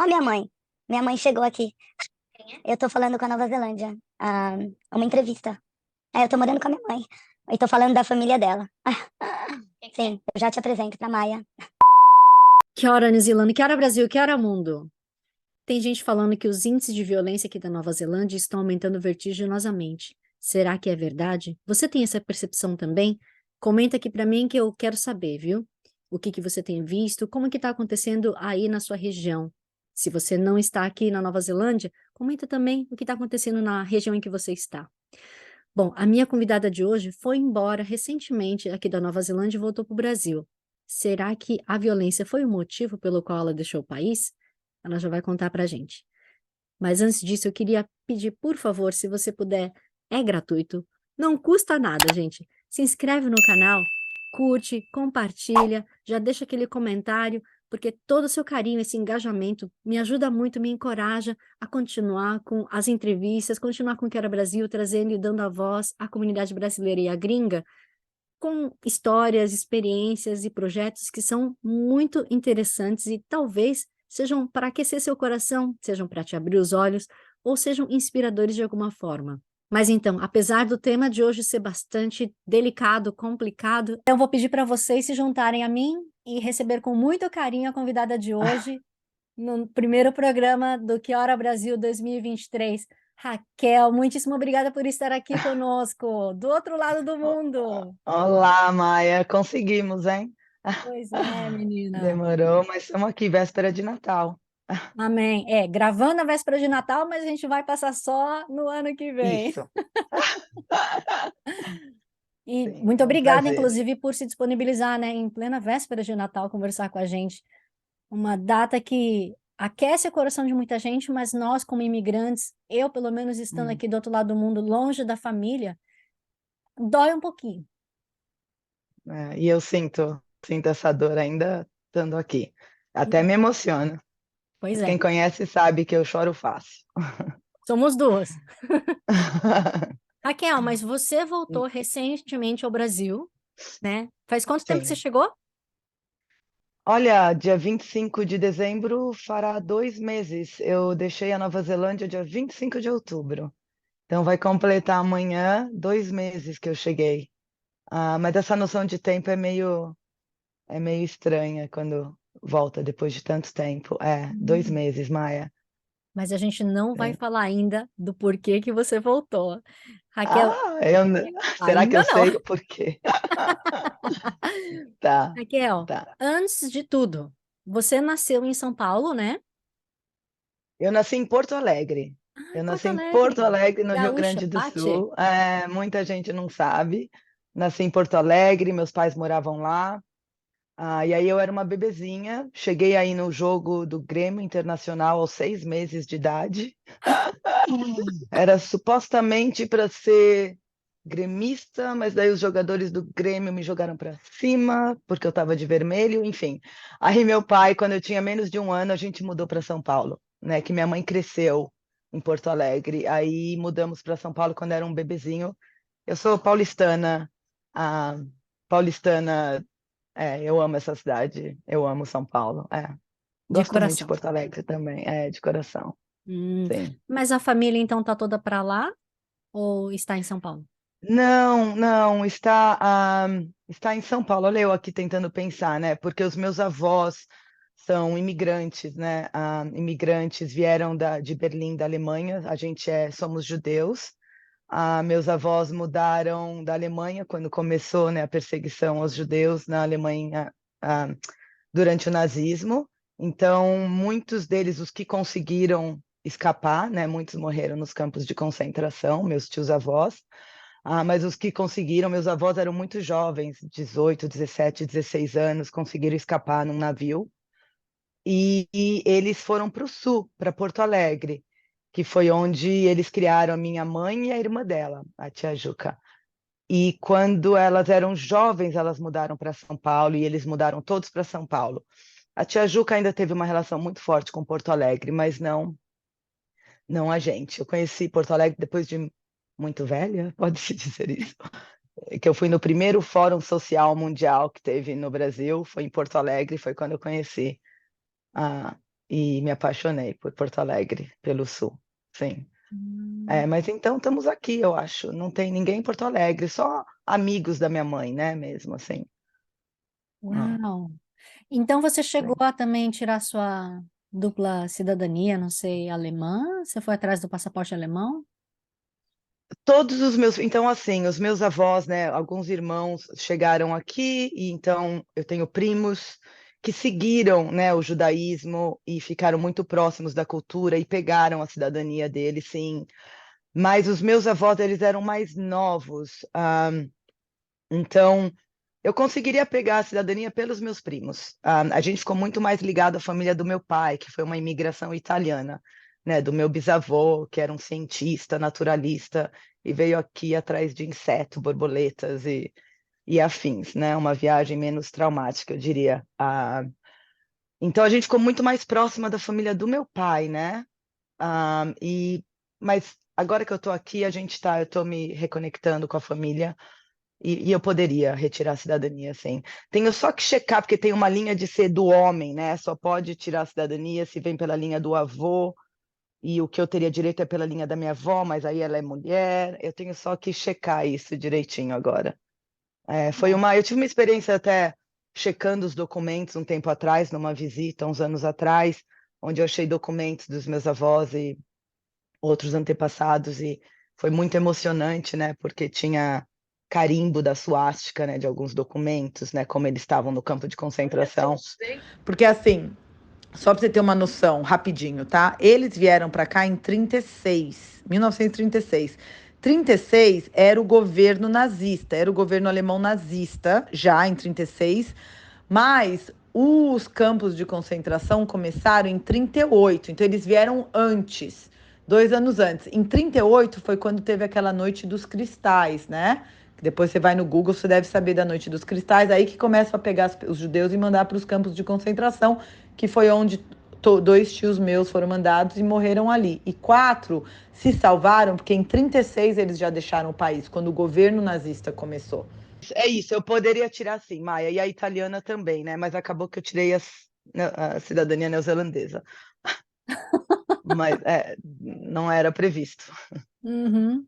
Ó, minha mãe. Minha mãe chegou aqui. Eu tô falando com a Nova Zelândia. Uma entrevista. Eu tô morando com a minha mãe. E tô falando da família dela. Sim, eu já te apresento pra Maia. Que hora, New Zelândia? Que hora, Brasil? Que hora, mundo? Tem gente falando que os índices de violência aqui da Nova Zelândia estão aumentando vertiginosamente. Será que é verdade? Você tem essa percepção também? Comenta aqui pra mim que eu quero saber, viu? O que que você tem visto? Como que tá acontecendo aí na sua região? Se você não está aqui na Nova Zelândia, comenta também o que está acontecendo na região em que você está. Bom, a minha convidada de hoje foi embora recentemente aqui da Nova Zelândia e voltou para o Brasil. Será que a violência foi o motivo pelo qual ela deixou o país? Ela já vai contar para a gente. Mas antes disso, eu queria pedir, por favor, se você puder, é gratuito, não custa nada, gente. Se inscreve no canal, curte, compartilha, já deixa aquele comentário, porque todo o seu carinho, esse engajamento me ajuda muito, me encoraja a continuar com as entrevistas, continuar com o Quero Brasil, trazendo e dando a voz à comunidade brasileira e à gringa, com histórias, experiências e projetos que são muito interessantes e talvez sejam para aquecer seu coração, sejam para te abrir os olhos ou sejam inspiradores de alguma forma. Mas então, apesar do tema de hoje ser bastante delicado, complicado, eu vou pedir para vocês se juntarem a mim e receber com muito carinho a convidada de hoje no primeiro programa do Que Hora Brasil 2023. Raquel, muitíssimo obrigada por estar aqui conosco, do outro lado do mundo. Olá, Maia, conseguimos, hein? Pois é, menina. Demorou, mas estamos aqui, véspera de Natal. Amém. Gravando a véspera de Natal, mas a gente vai passar só no ano que vem. Isso. E Sim, muito é um obrigada, prazer. inclusive, por se disponibilizar, né, em plena véspera de Natal, conversar com a gente. Uma data que aquece o coração de muita gente, mas nós, como imigrantes, eu, pelo menos, estando Hum, aqui do outro lado do mundo, longe da família, dói um pouquinho. e eu sinto essa dor ainda estando aqui. Até me emociona. Pois Mas é, quem conhece sabe que eu choro fácil. somos duas. Raquel, mas você voltou recentemente ao Brasil, né? Faz quanto tempo que você Sim. chegou? Olha, dia 25 de dezembro fará 2 meses. Eu deixei a Nova Zelândia dia 25 de outubro. Então vai completar amanhã 2 meses que eu cheguei. Mas essa noção de tempo é meio estranha quando volta depois de tanto tempo. 2 meses, Maia. Mas a gente não vai É. falar ainda do porquê que você voltou. Raquel, Será que ainda eu não. sei o porquê? Tá, Raquel, tá. antes de tudo, você nasceu em São Paulo, né? Eu nasci em Porto Alegre. Ah, Eu nasci Porto em Porto Alegre. Alegre, no Rio Gaúcha, Grande do bate. Sul. Muita gente não sabe. Nasci em Porto Alegre, meus pais moravam lá. E aí eu era uma bebezinha. Cheguei aí no jogo do Grêmio Internacional aos 6 meses de idade. Era supostamente para ser gremista, mas daí os jogadores do Grêmio me jogaram para cima porque eu estava de vermelho, enfim. Aí meu pai, quando eu tinha menos de um ano, a gente mudou para São Paulo, né? Que minha mãe cresceu em Porto Alegre. Aí mudamos para São Paulo quando era um bebezinho. Eu sou paulistana, a paulistana. Eu amo essa cidade, eu amo São Paulo. De Gosto muito de coração. Porto Alegre também, de coração, Hum, sim. mas a família então tá toda para lá ou está em São Paulo? Não, não, está em São Paulo. Olha eu aqui tentando pensar, né? Porque os meus avós são imigrantes, né? Imigrantes vieram de Berlim, da Alemanha. A gente somos judeus. Meus avós mudaram da Alemanha quando começou, né, a perseguição aos judeus na Alemanha, ah, durante o nazismo. Então, muitos deles, os que conseguiram escapar, né? Muitos morreram nos campos de concentração, meus tios-avós. Mas os que conseguiram, meus avós eram muito jovens, 18, 17, 16 anos, conseguiram escapar num navio. E eles foram para o sul, para Porto Alegre, que foi onde eles criaram a minha mãe e a irmã dela, a tia Juca. E quando elas eram jovens, elas mudaram para São Paulo e eles mudaram todos para São Paulo. A tia Juca ainda teve uma relação muito forte com Porto Alegre, mas não a gente. Eu conheci Porto Alegre depois de muito velha, pode-se dizer isso, que eu fui no primeiro Fórum Social Mundial que teve no Brasil, foi em Porto Alegre, foi quando eu conheci a, e me apaixonei por Porto Alegre, pelo Sul, sim. Hum. Mas então estamos aqui, eu acho. Não tem ninguém em Porto Alegre, só amigos da minha mãe, né, mesmo assim. Ah, Uau! Então você chegou sim. a também tirar sua dupla cidadania, não sei, alemã? Você foi atrás do passaporte alemão? Todos os meus, então assim, os meus avós, né, alguns irmãos chegaram aqui e então eu tenho primos que seguiram, né, o judaísmo e ficaram muito próximos da cultura e pegaram a cidadania deles, sim. Mas os meus avós, eles eram mais novos, então eu conseguiria pegar a cidadania pelos meus primos. A gente ficou muito mais ligado à família do meu pai, que foi uma imigração italiana, né, do meu bisavô, que era um cientista, naturalista, e veio aqui atrás de insetos, borboletas e afins, né? Uma viagem menos traumática, eu diria. Então a gente ficou muito mais próxima da família do meu pai, né? Mas agora que eu estou aqui, eu estou me reconectando com a família. E eu poderia retirar a cidadania, sim. Tenho só que checar, porque tem uma linha de ser do homem, né? Só pode tirar a cidadania se vem pela linha do avô, e o que eu teria direito é pela linha da minha avó, mas aí ela é mulher. Eu tenho só que checar isso direitinho agora. Eu tive uma experiência até checando os documentos um tempo atrás, numa visita, uns anos atrás, onde eu achei documentos dos meus avós e outros antepassados, e foi muito emocionante, né? Porque tinha carimbo da suástica, né? De alguns documentos, né? Como eles estavam no campo de concentração. Porque assim, só para você ter uma noção, rapidinho, tá? Eles vieram para cá em 36, 1936. 36 era o governo nazista, era o governo alemão nazista, já em 36, mas os campos de concentração começaram em 38, então eles vieram antes, 2 anos antes. Em 38 foi quando teve aquela Noite dos Cristais, né? Depois você vai no Google, você deve saber da Noite dos Cristais, aí que começam a pegar os judeus e mandar para os campos de concentração, que foi onde 2 tios meus foram mandados e morreram ali. E 4 se salvaram, porque em 36 eles já deixaram o país, quando o governo nazista começou. É isso, eu poderia tirar sim, Maia, e a italiana também, né? Mas acabou que eu tirei a cidadania neozelandesa. Mas não era previsto. Uhum.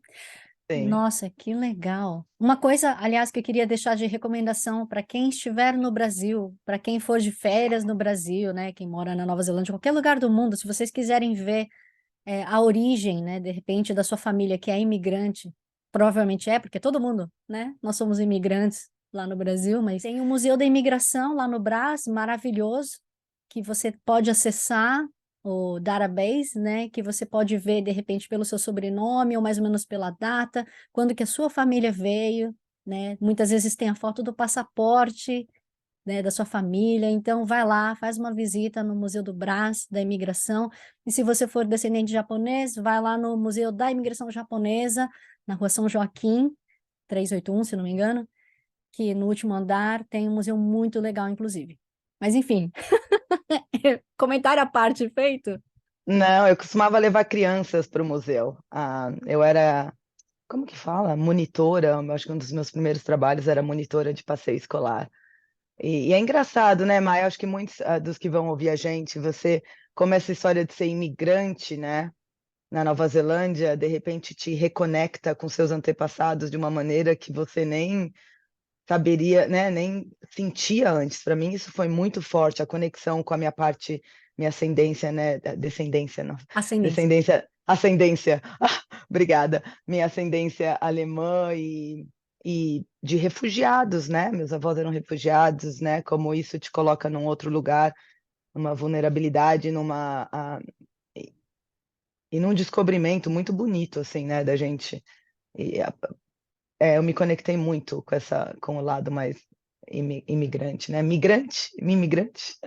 Sim. Nossa, que legal. Uma coisa, aliás, que eu queria deixar de recomendação para quem estiver no Brasil, para quem for de férias no Brasil, né, quem mora na Nova Zelândia, qualquer lugar do mundo, se vocês quiserem ver a origem, né, de repente, da sua família que é imigrante, provavelmente é, porque todo mundo, né, nós somos imigrantes lá no Brasil, mas tem o Museu da Imigração lá no Brás, maravilhoso, que você pode acessar o database, né, que você pode ver, de repente, pelo seu sobrenome ou mais ou menos pela data, quando que a sua família veio, né, muitas vezes tem a foto do passaporte, né, da sua família, então vai lá, faz uma visita no Museu do Brás, da imigração, e se você for descendente de japonês, vai lá no Museu da Imigração Japonesa, na Rua São Joaquim, 381, se não me engano, que no último andar tem um museu muito legal, inclusive. Mas enfim, comentário à parte feito. Não, eu costumava levar crianças para o museu. Eu era, como que fala? Monitora. Eu acho que um dos meus primeiros trabalhos era monitora de passeio escolar. E é engraçado, né, Maia? Acho que muitos dos que vão ouvir a gente, você, como essa história de ser imigrante, né, na Nova Zelândia, de repente te reconecta com seus antepassados de uma maneira que você nem saberia, né, nem sentia antes. Para mim, isso foi muito forte, a conexão com a minha parte, minha ascendência, né, descendência, não, Ascendência. descendência, ascendência, obrigada, minha ascendência alemã e de refugiados, né? Meus avós eram refugiados, né? Como isso te coloca num outro lugar, numa vulnerabilidade, e num descobrimento muito bonito, assim, né, da gente. E eu me conectei muito com o lado mais imigrante, né? Migrante? Imigrante?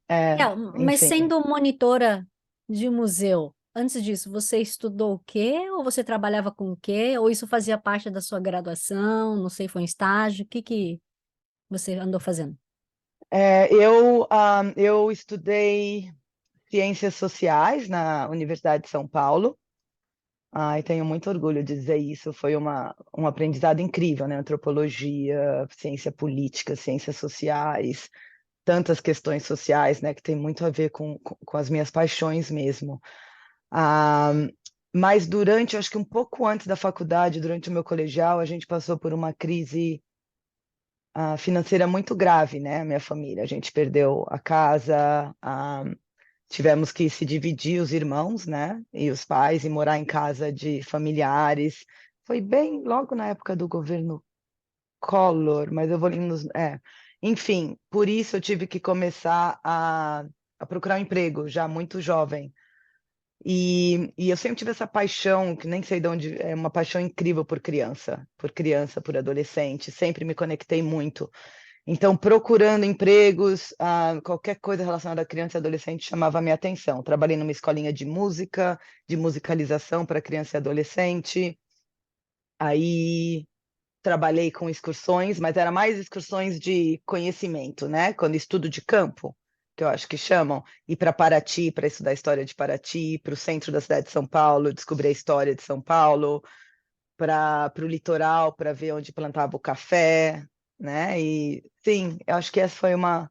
Mas Enfim. sendo monitora de museu, antes disso, você estudou o quê? Ou você trabalhava com o quê? Ou isso fazia parte da sua graduação? Não sei, foi um estágio? O que que você andou fazendo? Eu estudei ciências sociais na Universidade de São Paulo. E tenho muito orgulho de dizer isso. Foi um aprendizado incrível, né? Antropologia, ciência política, ciências sociais. tantas questões sociais, né, que tem muito a ver com as minhas paixões mesmo. Ah, mas durante, acho que um pouco antes da faculdade, durante o meu colegial, a gente passou por uma crise financeira muito grave, né, a minha família. A gente perdeu a casa, tivemos que se dividir os irmãos, né, e os pais, e morar em casa de familiares. Foi bem logo na época do governo Collor, mas eu vou nos. Enfim, por isso eu tive que começar a procurar um emprego já muito jovem. E eu sempre tive essa paixão, que nem sei de onde, é uma paixão incrível por criança, por adolescente, sempre me conectei muito. Então, procurando empregos, qualquer coisa relacionada a criança e adolescente chamava a minha atenção. Trabalhei numa escolinha de música, de musicalização para criança e adolescente. Aí trabalhei com excursões, mas era mais excursões de conhecimento, né? Quando estudo de campo, que eu acho que chamam, ir para Paraty para estudar a história de Paraty, para o centro da cidade de São Paulo, descobrir a história de São Paulo, para o litoral, para ver onde plantava o café, né? E sim, eu acho que essa foi acho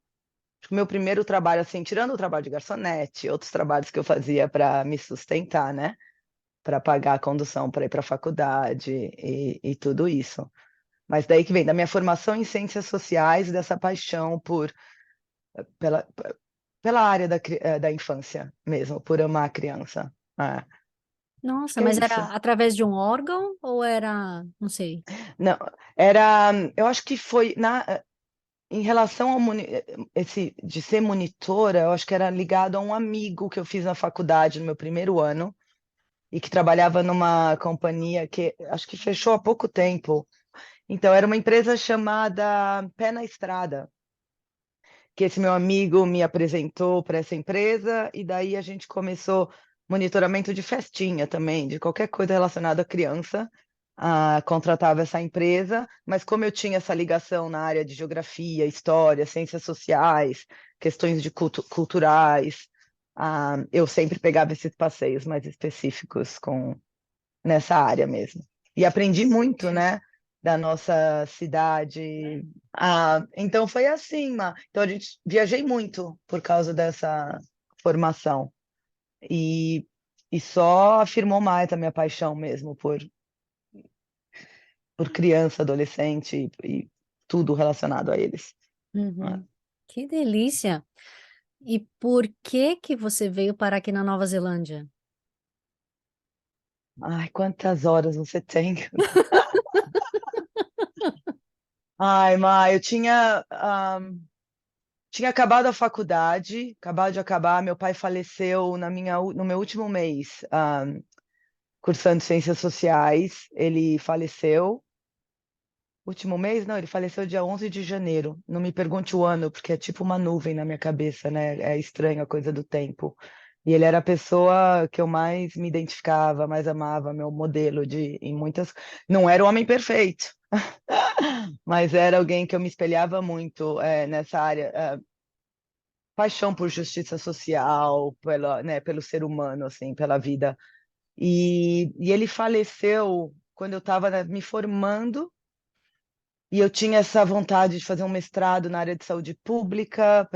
que o meu primeiro trabalho, assim, tirando o trabalho de garçonete, outros trabalhos que eu fazia para me sustentar, né? Para pagar a condução para ir para a faculdade e tudo isso. Mas daí que vem da minha formação em ciências sociais, dessa paixão pela, pela área da infância mesmo, por amar a criança. Acho Nossa, que é mas isso. era através de um órgão ou era, não sei. Não, eu acho que foi em relação esse de ser monitora, eu acho que era ligado a um amigo que eu fiz na faculdade no meu primeiro ano e que trabalhava numa companhia que acho que fechou há pouco tempo. Então, era uma empresa chamada Pé na Estrada, que esse meu amigo me apresentou para essa empresa, e daí a gente começou monitoramento de festinha também, de qualquer coisa relacionada à criança, contratava essa empresa, mas como eu tinha essa ligação na área de geografia, história, ciências sociais, questões de culturais, eu sempre pegava esses passeios mais específicos nessa área mesmo. E aprendi muito, né? Da nossa cidade. Então foi assim, então a gente viajei muito por causa dessa formação e, e só afirmou mais a minha paixão mesmo por criança, adolescente e tudo relacionado a eles. Ah, Uhum. Que delícia! E por que que você veio parar aqui na Nova Zelândia? Ai, quantas horas você tem? Ai, eu tinha acabado a faculdade, acabado de acabar, meu pai faleceu no meu último mês, cursando ciências sociais, ele faleceu, último mês? Não, ele faleceu dia 11 de janeiro, não me pergunte o ano, porque é tipo uma nuvem na minha cabeça, né, é estranho a coisa do tempo, e ele era a pessoa que eu mais me identificava, mais amava, meu modelo em muitas, não era o homem perfeito, mas era alguém que eu me espelhava muito, nessa área, paixão por justiça social, pelo ser humano, assim, pela vida. E ele faleceu quando eu estava me formando, e eu tinha essa vontade de fazer um mestrado na área de saúde pública,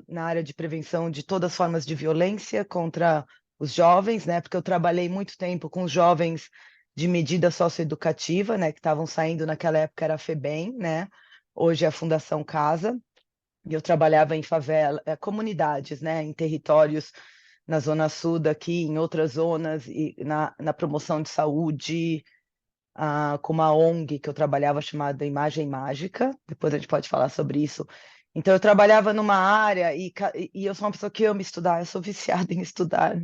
na área de prevenção de todas as formas de violência contra os jovens, né? Porque eu trabalhei muito tempo com os jovens de medida socioeducativa, né? Que estavam saindo naquela época, era a FEBEM, né? Hoje é a Fundação Casa. E eu trabalhava em favela, comunidades, né, em territórios na Zona Sul daqui, em outras zonas, e na promoção de saúde, com uma ONG que eu trabalhava chamada Imagem Mágica, depois a gente pode falar sobre isso. Então, eu trabalhava numa área e eu sou uma pessoa que ama estudar, eu sou viciada em estudar,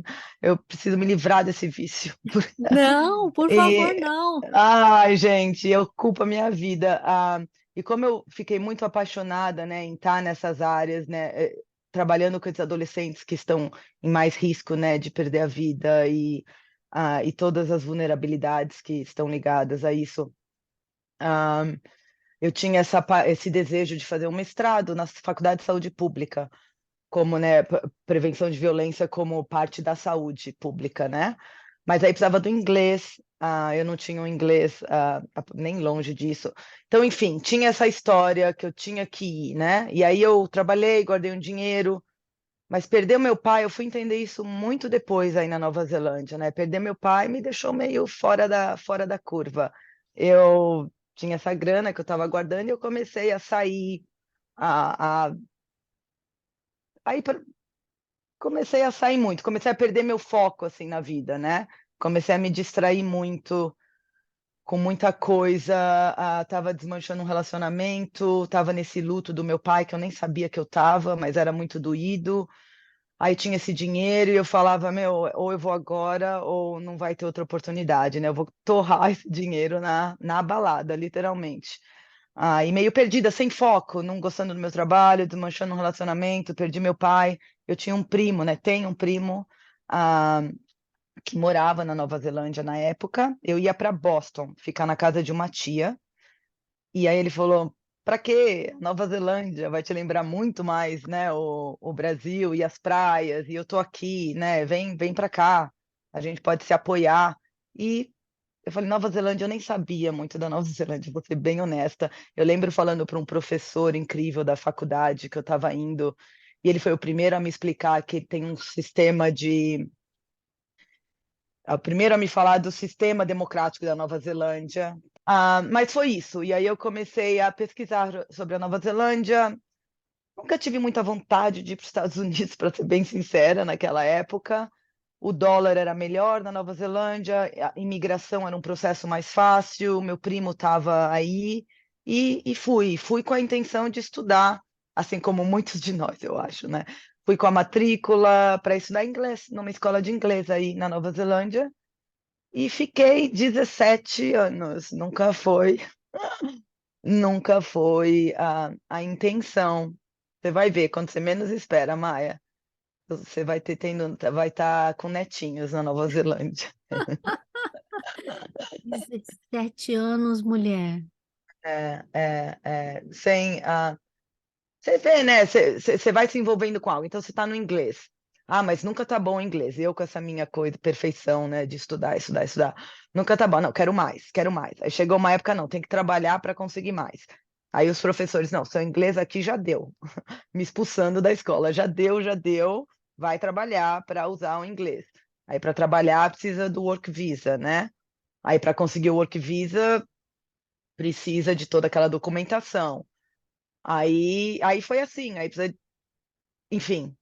eu preciso me livrar desse vício. Não, por favor, E, não. ai, gente, ocupa a minha vida. E como eu fiquei muito apaixonada, né, em estar nessas áreas, né, trabalhando com esses adolescentes que estão em mais risco, né, de perder a vida e todas as vulnerabilidades que estão ligadas a isso. Ah, eu tinha esse desejo de fazer um mestrado na Faculdade de Saúde Pública, como, né, prevenção de violência como parte da saúde pública, né? Mas aí precisava do inglês, eu não tinha um inglês nem longe disso. Então, enfim, tinha essa história que eu tinha que ir, né? E aí eu trabalhei, guardei um dinheiro, mas perder o meu pai, eu fui entender isso muito depois aí na Nova Zelândia, né? Perder meu pai me deixou meio fora da curva. Eu tinha essa grana que eu estava guardando e eu comecei a sair, a, a, a ir comecei a sair muito, comecei a perder meu foco assim na vida, né? Comecei a me distrair muito com muita coisa, tava desmanchando um relacionamento, tava nesse luto do meu pai que eu nem sabia que eu tava, mas era muito doído. Aí tinha esse dinheiro e eu falava, meu, ou eu vou agora ou não vai ter outra oportunidade, né? Eu vou torrar esse dinheiro na balada, literalmente. E meio perdida, sem foco, não gostando do meu trabalho, desmanchando um relacionamento, perdi meu pai. Eu tinha um primo, né? Tenho um primo, ah, que morava na Nova Zelândia na época. Eu ia para Boston, ficar na casa de uma tia. E aí ele falou: para quê? Nova Zelândia vai te lembrar muito mais, né? O Brasil e as praias. E eu tô aqui, né? Vem para cá. A gente pode se apoiar. E eu falei, Nova Zelândia, eu nem sabia muito da Nova Zelândia, vou ser bem honesta. Eu lembro falando para um professor incrível da faculdade que eu estava indo, e ele foi o primeiro a me explicar que tem um sistema de. É o primeiro a me falar do sistema democrático da Nova Zelândia. Mas foi isso. E aí eu comecei a pesquisar sobre a Nova Zelândia. Nunca tive muita vontade de ir para os Estados Unidos, para ser bem sincera, naquela época. O dólar era melhor na Nova Zelândia, a imigração era um processo mais fácil, meu primo estava aí, e fui com a intenção de estudar, assim como muitos de nós, eu acho, né? Fui com a matrícula para estudar inglês, numa escola de inglês aí na Nova Zelândia, e fiquei 17 anos, nunca foi a intenção. Você vai ver, quando você menos espera, Maia. Você vai estar com netinhos na Nova Zelândia. 17 anos, mulher. Você vê, né? Você vai se envolvendo com algo, então você está no inglês. Mas nunca tá bom o inglês. Eu com essa minha coisa, perfeição, né? De estudar, estudar, estudar. Nunca tá bom. Não, quero mais, quero mais. Aí chegou uma época, não, tem que trabalhar para conseguir mais. Aí os professores, não, seu inglês aqui já deu. Me expulsando da escola. Já deu. Vai trabalhar para usar o inglês. Aí para trabalhar precisa do work visa, né? Aí para conseguir o work visa precisa de toda aquela documentação. Aí foi assim, aí precisa, enfim,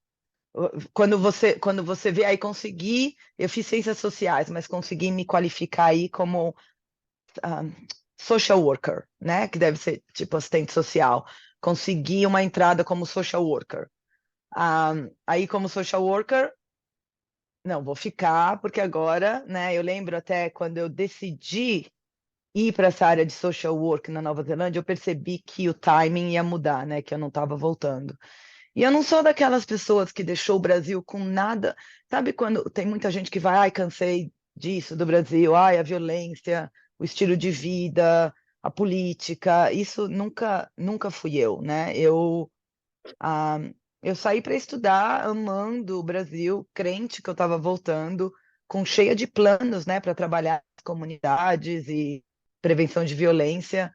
quando você vê aí conseguir, eu fiz ciências sociais, mas consegui me qualificar aí como ah, social worker, né? Que deve ser tipo assistente social. Consegui uma entrada como social worker. Ah, aí como social worker, não, vou ficar, porque agora, né? Eu lembro até quando eu decidi ir para essa área de social work na Nova Zelândia, eu percebi que o timing ia mudar, né? Que eu não estava voltando. E eu não sou daquelas pessoas que deixou o Brasil com nada. Sabe quando tem muita gente que vai, ai, cansei disso do Brasil, ai, a violência, o estilo de vida, a política. Isso nunca fui eu, né? Ah, eu saí para estudar, amando o Brasil, crente que eu estava voltando, com cheia de planos, né, para trabalhar nas comunidades e prevenção de violência.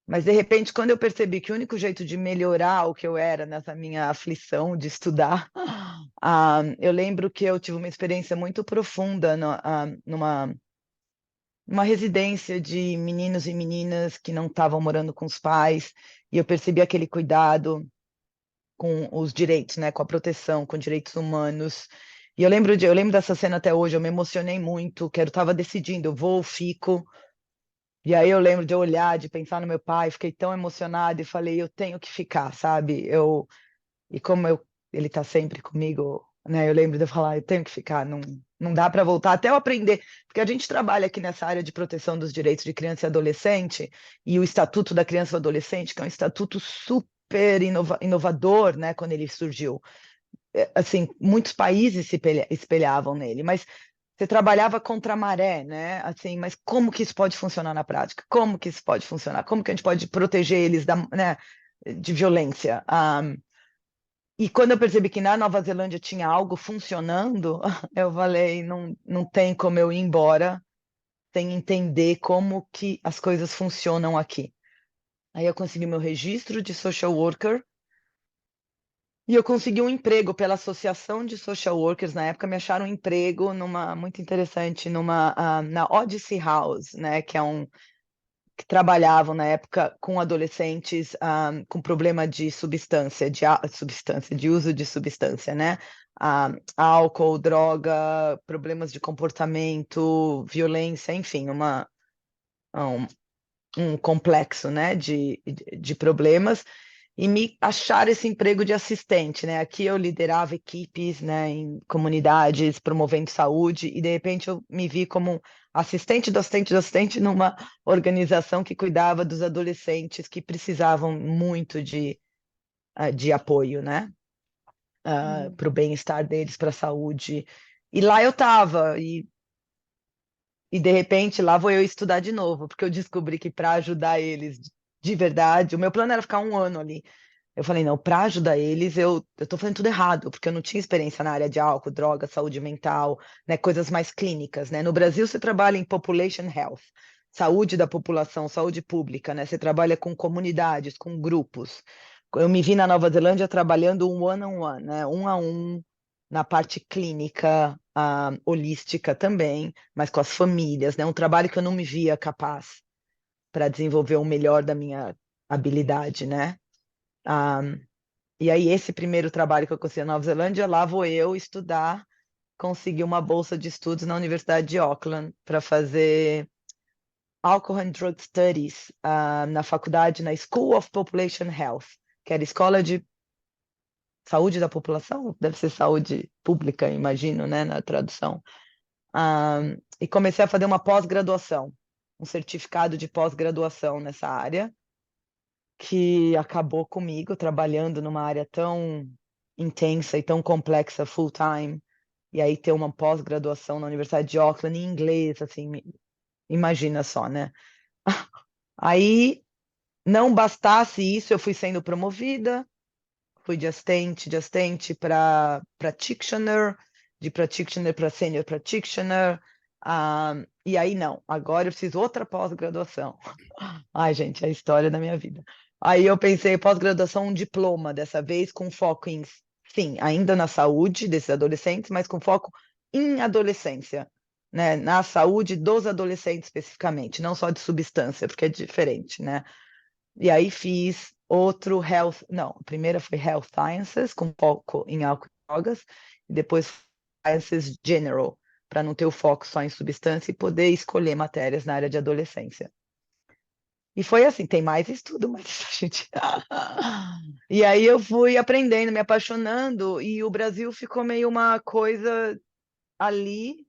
Mas, de repente, quando eu percebi que o único jeito de melhorar o que eu era nessa minha aflição de estudar, eu lembro que eu tive uma experiência muito profunda numa residência de meninos e meninas que não estavam morando com os pais, e eu percebi aquele cuidado com os direitos, né, com a proteção, com direitos humanos. E eu lembro dessa cena até hoje, eu me emocionei muito, que eu estava decidindo, eu vou ou fico. E aí eu lembro de eu olhar, de pensar no meu pai, fiquei tão emocionada e falei, eu tenho que ficar, sabe? E como ele tá sempre comigo, né? Eu lembro de eu falar, eu tenho que ficar, não dá para voltar até eu aprender, porque a gente trabalha aqui nessa área de proteção dos direitos de criança e adolescente, e o Estatuto da Criança e do Adolescente, que é um estatuto super inovador, né, quando ele surgiu. Assim, muitos países se espelhavam nele, mas você trabalhava contra a maré, né? Assim, mas como que isso pode funcionar na prática? Como que isso pode funcionar? Como que a gente pode proteger eles né, de violência? E quando eu percebi que na Nova Zelândia tinha algo funcionando, eu falei, não tem como eu ir embora sem entender como que as coisas funcionam aqui. Aí eu consegui meu registro de social worker e eu consegui um emprego pela Associação de Social Workers. Na época me acharam um emprego muito interessante, na Odyssey House, né, que trabalhavam na época com adolescentes com problema de de uso de substância, né? Álcool, droga, problemas de comportamento, violência, enfim, um complexo, né, de problemas, e me achar esse emprego de assistente, né? Aqui eu liderava equipes, né, em comunidades, promovendo saúde, e de repente eu me vi como assistente do assistente do assistente numa organização que cuidava dos adolescentes que precisavam muito de apoio, né? Para o bem-estar deles, para a saúde. E lá eu estava, e de repente lá vou eu estudar de novo, porque eu descobri que para ajudar eles de verdade, o meu plano era ficar um ano ali. Eu falei, não, para ajudar eles, eu estou fazendo tudo errado, porque eu não tinha experiência na área de álcool, droga, saúde mental, né, coisas mais clínicas, né? No Brasil, você trabalha em population health, saúde da população, saúde pública, né? Você trabalha com comunidades, com grupos. Eu me vi na Nova Zelândia trabalhando um one-on-one, né? Um a um, na parte clínica, holística também, mas com as famílias, né? Um trabalho que eu não me via capaz para desenvolver o melhor da minha habilidade, né? Ah, e aí, esse primeiro trabalho que eu consegui na Nova Zelândia, lá vou eu estudar, conseguir uma bolsa de estudos na Universidade de Auckland para fazer Alcohol and Drug Studies na faculdade, na School of Population Health, que era Escola de Saúde da População, deve ser saúde pública, imagino, né, na tradução. E comecei a fazer uma pós-graduação, um certificado de pós-graduação nessa área, que acabou comigo trabalhando numa área tão intensa e tão complexa full time, e aí ter uma pós-graduação na Universidade de Auckland em inglês, assim, imagina só, né? Aí, não bastasse isso, eu fui sendo promovida, fui de assistente para practitioner, de practitioner para senior practitioner, e aí não, agora eu preciso outra pós-graduação. Ai, gente, é a história da minha vida. Aí eu pensei, pós-graduação, um diploma, dessa vez com foco em, sim, ainda na saúde desses adolescentes, mas com foco em adolescência, né? Na saúde dos adolescentes especificamente, não só de substância, porque é diferente, né? E aí fiz outro health, não, a primeira foi Health Sciences, com foco em álcool e drogas, e depois Sciences General, para não ter o foco só em substância e poder escolher matérias na área de adolescência. E foi assim, tem mais estudo, mas a gente. E aí eu fui aprendendo, me apaixonando, e o Brasil ficou meio uma coisa ali,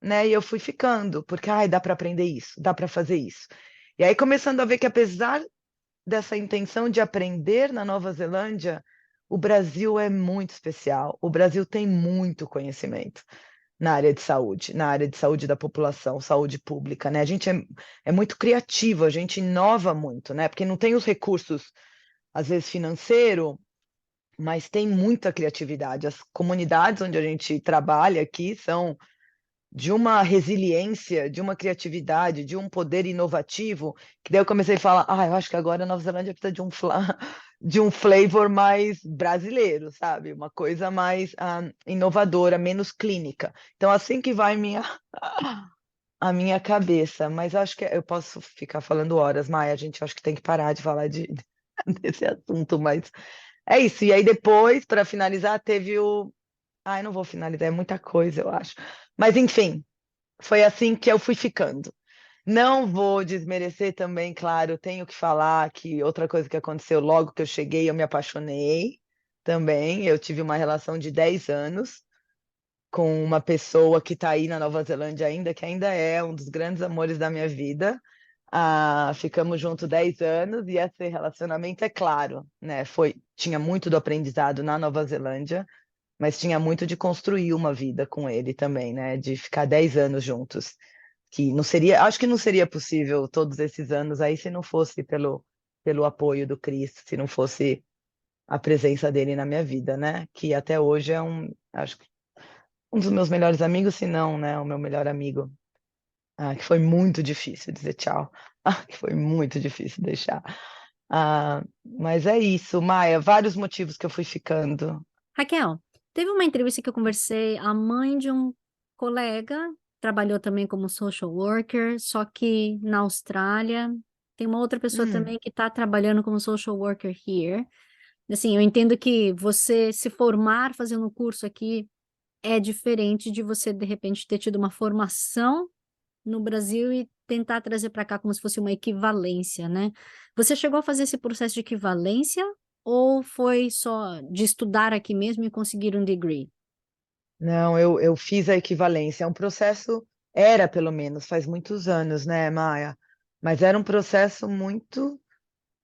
né? E eu fui ficando, porque ai, dá para aprender isso, dá para fazer isso. E aí começando a ver que apesar dessa intenção de aprender na Nova Zelândia, o Brasil é muito especial. O Brasil tem muito conhecimento na área de saúde da população, saúde pública, né? A gente é muito criativo, a gente inova muito, né? Porque não tem os recursos, às vezes, financeiro, mas tem muita criatividade. As comunidades onde a gente trabalha aqui são de uma resiliência, de uma criatividade, de um poder inovativo, que daí eu comecei a falar, eu acho que agora a Nova Zelândia precisa de um flavor mais brasileiro, sabe? Uma coisa mais inovadora, menos clínica. Então, assim que vai a minha cabeça, mas acho que eu posso ficar falando horas, Maia, a gente acho que tem que parar de falar desse assunto, mas é isso. E aí depois, para finalizar, teve o... Ai, não vou finalizar, é muita coisa, eu acho. Mas, enfim, foi assim que eu fui ficando. Não vou desmerecer também, claro, tenho que falar que outra coisa que aconteceu logo que eu cheguei, eu me apaixonei também. Eu tive uma relação de 10 anos com uma pessoa que está aí na Nova Zelândia ainda, que ainda é um dos grandes amores da minha vida. Ficamos juntos 10 anos e esse relacionamento, é claro, né? Tinha muito do aprendizado na Nova Zelândia, mas tinha muito de construir uma vida com ele também, né? De ficar 10 anos juntos. Que não seria, acho que não seria possível todos esses anos aí se não fosse pelo apoio do Cristo, se não fosse a presença dele na minha vida, né? Que até hoje acho que um dos meus melhores amigos, se não, né, o meu melhor amigo. que foi muito difícil dizer tchau. Que foi muito difícil deixar. Mas é isso, Maia, vários motivos que eu fui ficando. Raquel, teve uma entrevista que eu conversei, a mãe de um colega trabalhou também como social worker, só que na Austrália. Tem uma outra pessoa Hum, também que está trabalhando como social worker here. Assim, eu entendo que você se formar fazendo um curso aqui é diferente de você, de repente, ter tido uma formação no Brasil e tentar trazer para cá como se fosse uma equivalência, né? Você chegou a fazer esse processo de equivalência ou foi só de estudar aqui mesmo e conseguir um degree? não, eu fiz a equivalência. É um processo, era pelo menos, faz muitos anos, né, Maia? Mas era um processo muito.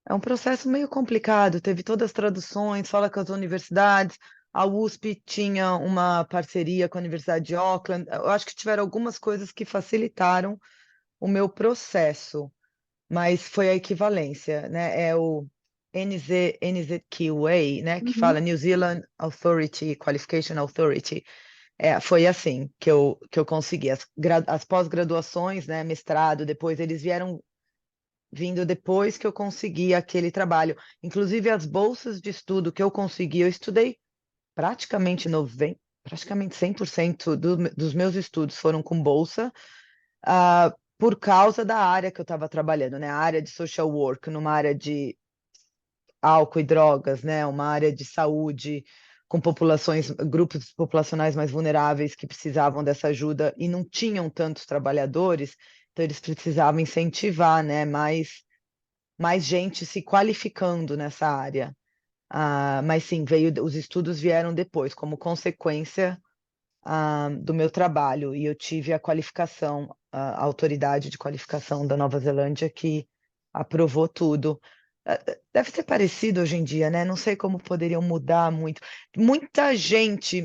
É um processo meio complicado. Teve todas as traduções, fala com as universidades. A USP tinha uma parceria com a Universidade de Auckland. Eu acho que tiveram algumas coisas que facilitaram o meu processo, mas foi a equivalência, né? É o NZQA, né? Que fala Uhum. New Zealand Authority, Qualification Authority. Foi assim que eu consegui. As pós-graduações, né? Mestrado, depois eles vieram vindo depois que eu consegui aquele trabalho. Inclusive, as bolsas de estudo que eu consegui, eu estudei praticamente 90, praticamente 100% dos meus estudos foram com bolsa, por causa da área que eu estava trabalhando, né? A área de social work, numa área de álcool e drogas, né? Uma área de saúde com populações, grupos populacionais mais vulneráveis que precisavam dessa ajuda e não tinham tantos trabalhadores, então eles precisavam incentivar, né? Mais gente se qualificando nessa área. Mas sim, os estudos vieram depois, como consequência, do meu trabalho, e eu tive a qualificação, a autoridade de qualificação da Nova Zelândia que aprovou tudo. Deve ser parecido hoje em dia, né? Não sei como poderiam mudar muito. Muita gente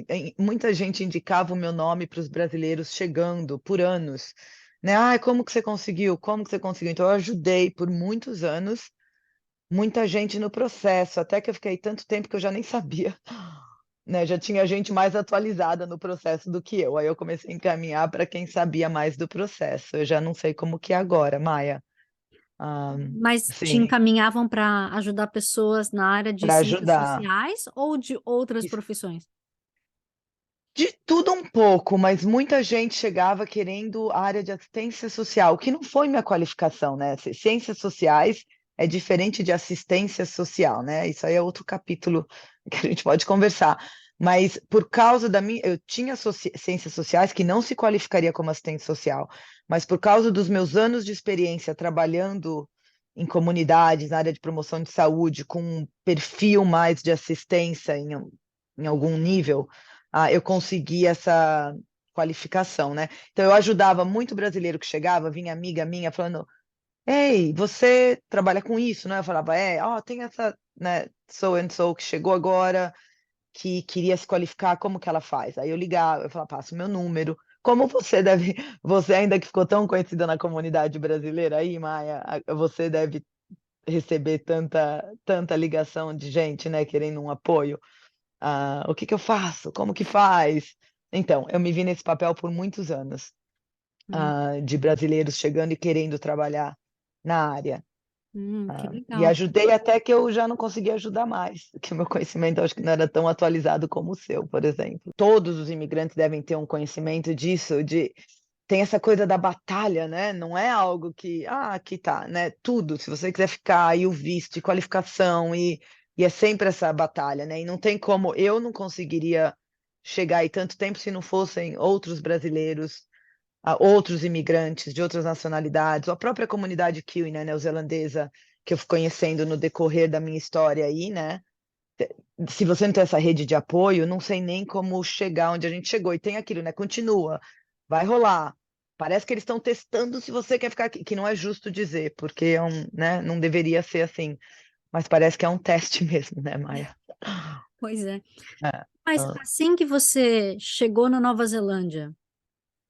indicava o meu nome para os brasileiros chegando por anos, né? Como que você conseguiu? Como que você conseguiu? Então, eu ajudei por muitos anos muita gente no processo, até que eu fiquei tanto tempo que eu já nem sabia, né? Já tinha gente mais atualizada no processo do que eu. Aí eu comecei a encaminhar para quem sabia mais do processo. Eu já não sei como que é agora, Maia. Ah, Mas te sim, encaminhavam para ajudar pessoas na área de para ciências ajudar. sociais ou de outras Isso. profissões? De tudo um pouco, mas muita gente chegava querendo a área de assistência social, que não foi minha qualificação, né? Ciências sociais é diferente de assistência social, né? Isso aí é outro capítulo que a gente pode conversar. Mas por causa da minha, eu tinha ciências sociais que não se qualificaria como assistente social, mas por causa dos meus anos de experiência trabalhando em comunidades, na área de promoção de saúde, com um perfil mais de assistência em algum nível, eu consegui essa qualificação, né? Então eu ajudava muito brasileiro que chegava, vinha amiga minha falando: Ei, você trabalha com isso, né? Eu falava: tem essa, né, so and so que chegou agora, que queria se qualificar, como que ela faz? Aí eu ligava, eu falava: passa o meu número. Como você deve, você ainda que ficou tão conhecida na comunidade brasileira aí, Maia, você deve receber tanta ligação de gente, né, querendo um apoio. O que que eu faço? Como que faz? Então, eu me vi nesse papel por muitos anos, Hum, de brasileiros chegando e querendo trabalhar na área. que E legal. ajudei até que eu já não conseguia ajudar mais, que o meu conhecimento acho que não era tão atualizado como o seu, por exemplo. Todos os imigrantes devem ter um conhecimento disso, tem essa coisa da batalha, né? Não é algo que, aqui tá, né? Tudo, se você quiser ficar, e o visto, e qualificação, e é sempre essa batalha, né? E não tem como, eu não conseguiria chegar aí tanto tempo se não fossem outros brasileiros, outros imigrantes de outras nacionalidades, ou a própria comunidade Kiwi, né, neozelandesa, que eu fui conhecendo no decorrer da minha história aí, né? Se você não tem essa rede de apoio, não sei nem como chegar onde a gente chegou. E tem aquilo, né? Continua, vai rolar. Parece que eles estão testando se você quer ficar aqui, que não é justo dizer, porque né, não deveria ser assim. Mas parece que é um teste mesmo, né, Maia? Pois é. É. Mas assim que você chegou na Nova Zelândia,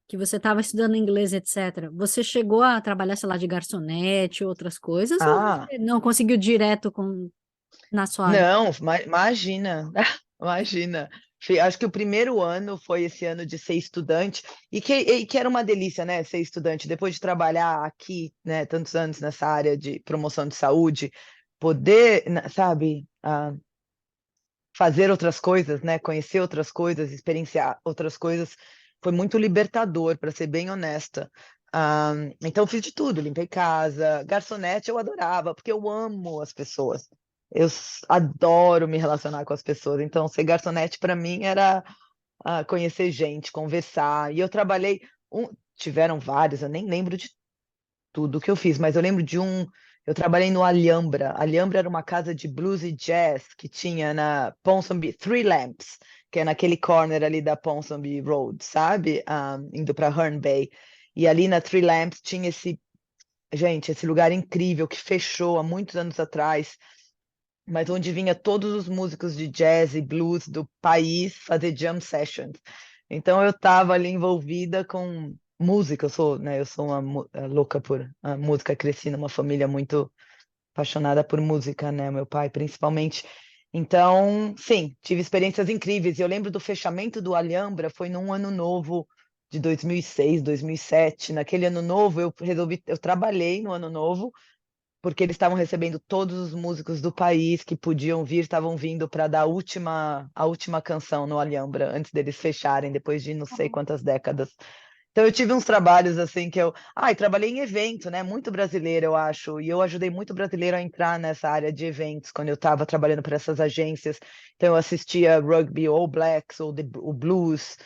que você estava estudando inglês, etc., você chegou a trabalhar, sei lá, de garçonete, outras coisas, ou Ah, você não conseguiu direto na sua área? não, imagina, imagina. Acho que o primeiro ano foi esse ano de ser estudante, e que era uma delícia, né, ser estudante, depois de trabalhar aqui, né, tantos anos nessa área de promoção de saúde, poder, sabe, fazer outras coisas, né, conhecer outras coisas, experienciar outras coisas, foi muito libertador, para ser bem honesta. Ah, então, eu fiz de tudo, limpei casa, garçonete eu adorava, porque eu amo as pessoas. Adoro me relacionar com as pessoas, então ser garçonete para mim era conhecer gente, conversar. E eu trabalhei, tiveram vários, eu nem lembro de tudo que eu fiz, mas eu lembro de eu trabalhei no Alhambra. Alhambra era uma casa de blues e jazz que tinha na Ponsonby, Three Lamps, que é naquele corner ali da Ponsonby Road, sabe? Indo para Herne Bay. E ali na Three Lamps tinha esse lugar incrível que fechou há muitos anos atrás, mas onde vinha todos os músicos de jazz e blues do país fazer jam sessions. Então eu estava ali envolvida com música, eu sou uma louca por música, cresci numa família muito apaixonada por música, né, meu pai principalmente. Então, sim, tive experiências incríveis. E eu lembro do fechamento do Alhambra, foi num ano novo de 2006, 2007. Naquele ano novo eu trabalhei no ano novo porque eles estavam recebendo todos os músicos do país que podiam vir, estavam vindo para dar a última canção no Alhambra, antes deles fecharem, depois de não sei quantas décadas. Então eu tive uns trabalhos assim que e trabalhei em evento, né? Muito brasileiro, eu acho, e eu ajudei muito brasileiro a entrar nessa área de eventos quando eu estava trabalhando para essas agências. Então eu assistia rugby All Blacks ou o blues,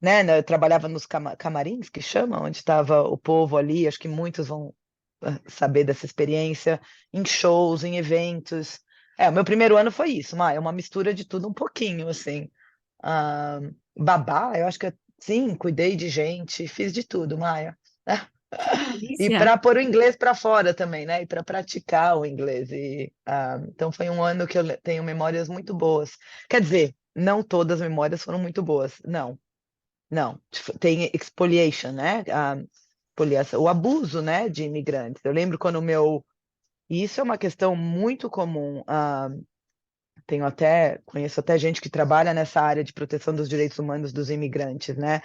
né? Eu trabalhava nos camarins, que chama, onde estava o povo ali, acho que muitos vão saber dessa experiência, em shows, em eventos. O meu primeiro ano foi isso, é uma mistura de tudo um pouquinho, assim. Ah, babá, eu acho que sim, cuidei de gente, fiz de tudo, Maia. E Delícia. para pôr o inglês para fora também, né? E para praticar o inglês. Então foi um ano que eu tenho memórias muito boas. Quer dizer, não todas as memórias foram muito boas. Não, não. Tem expoliation, né? O abuso, né, de imigrantes. Eu lembro quando e isso é uma questão muito comum. Conheço até gente que trabalha nessa área de proteção dos direitos humanos dos imigrantes, né?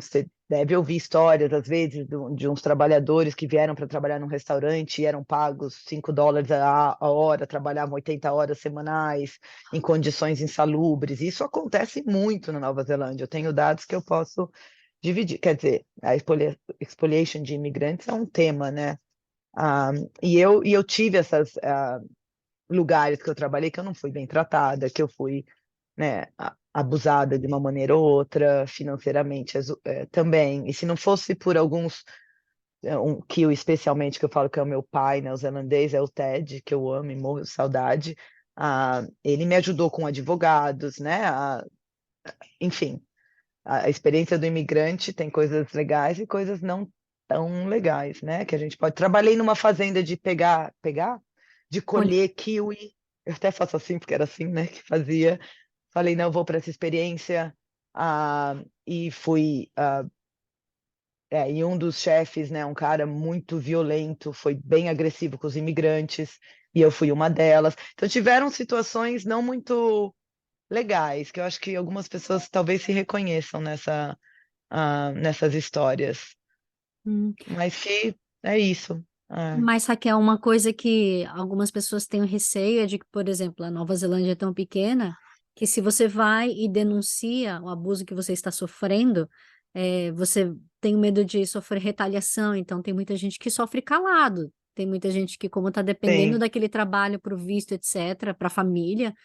Você deve ouvir histórias, às vezes, de uns trabalhadores que vieram para trabalhar num restaurante e eram pagos $5 a hora, trabalhavam 80 horas semanais, em condições insalubres. Isso acontece muito na Nova Zelândia. Eu tenho dados que eu posso dividir. Quer dizer, a expoliation de imigrantes é um tema, né? E eu tive esses lugares que eu trabalhei que eu não fui bem tratada, que eu fui, né, abusada de uma maneira ou outra, financeiramente também. E se não fosse por alguns, que eu especialmente, que eu falo que é o meu pai neozelandês, é o Ted, que eu amo e morro de saudade, ele me ajudou com advogados, né? Enfim, a experiência do imigrante tem coisas legais e coisas não tão legais, né? Que a gente pode. Trabalhei numa fazenda de pegar, de colher kiwi. Eu até faço assim, porque era assim, né? Que fazia. Falei, não, eu vou para essa experiência. E fui. E um dos chefes, né? Um cara muito violento, foi bem agressivo com os imigrantes, e eu fui uma delas. Então, tiveram situações não muito legais, que eu acho que algumas pessoas talvez se reconheçam nessas histórias. Hum. Mas que é isso. Mas, Raquel, uma coisa que algumas pessoas têm receio é de que, por exemplo, a Nova Zelândia é tão pequena que se você vai e denuncia o abuso que você está sofrendo, você tem medo de sofrer retaliação. Então, tem muita gente que sofre calado. Tem muita gente que, como está dependendo Sim, daquele trabalho para o visto, etc., para a família,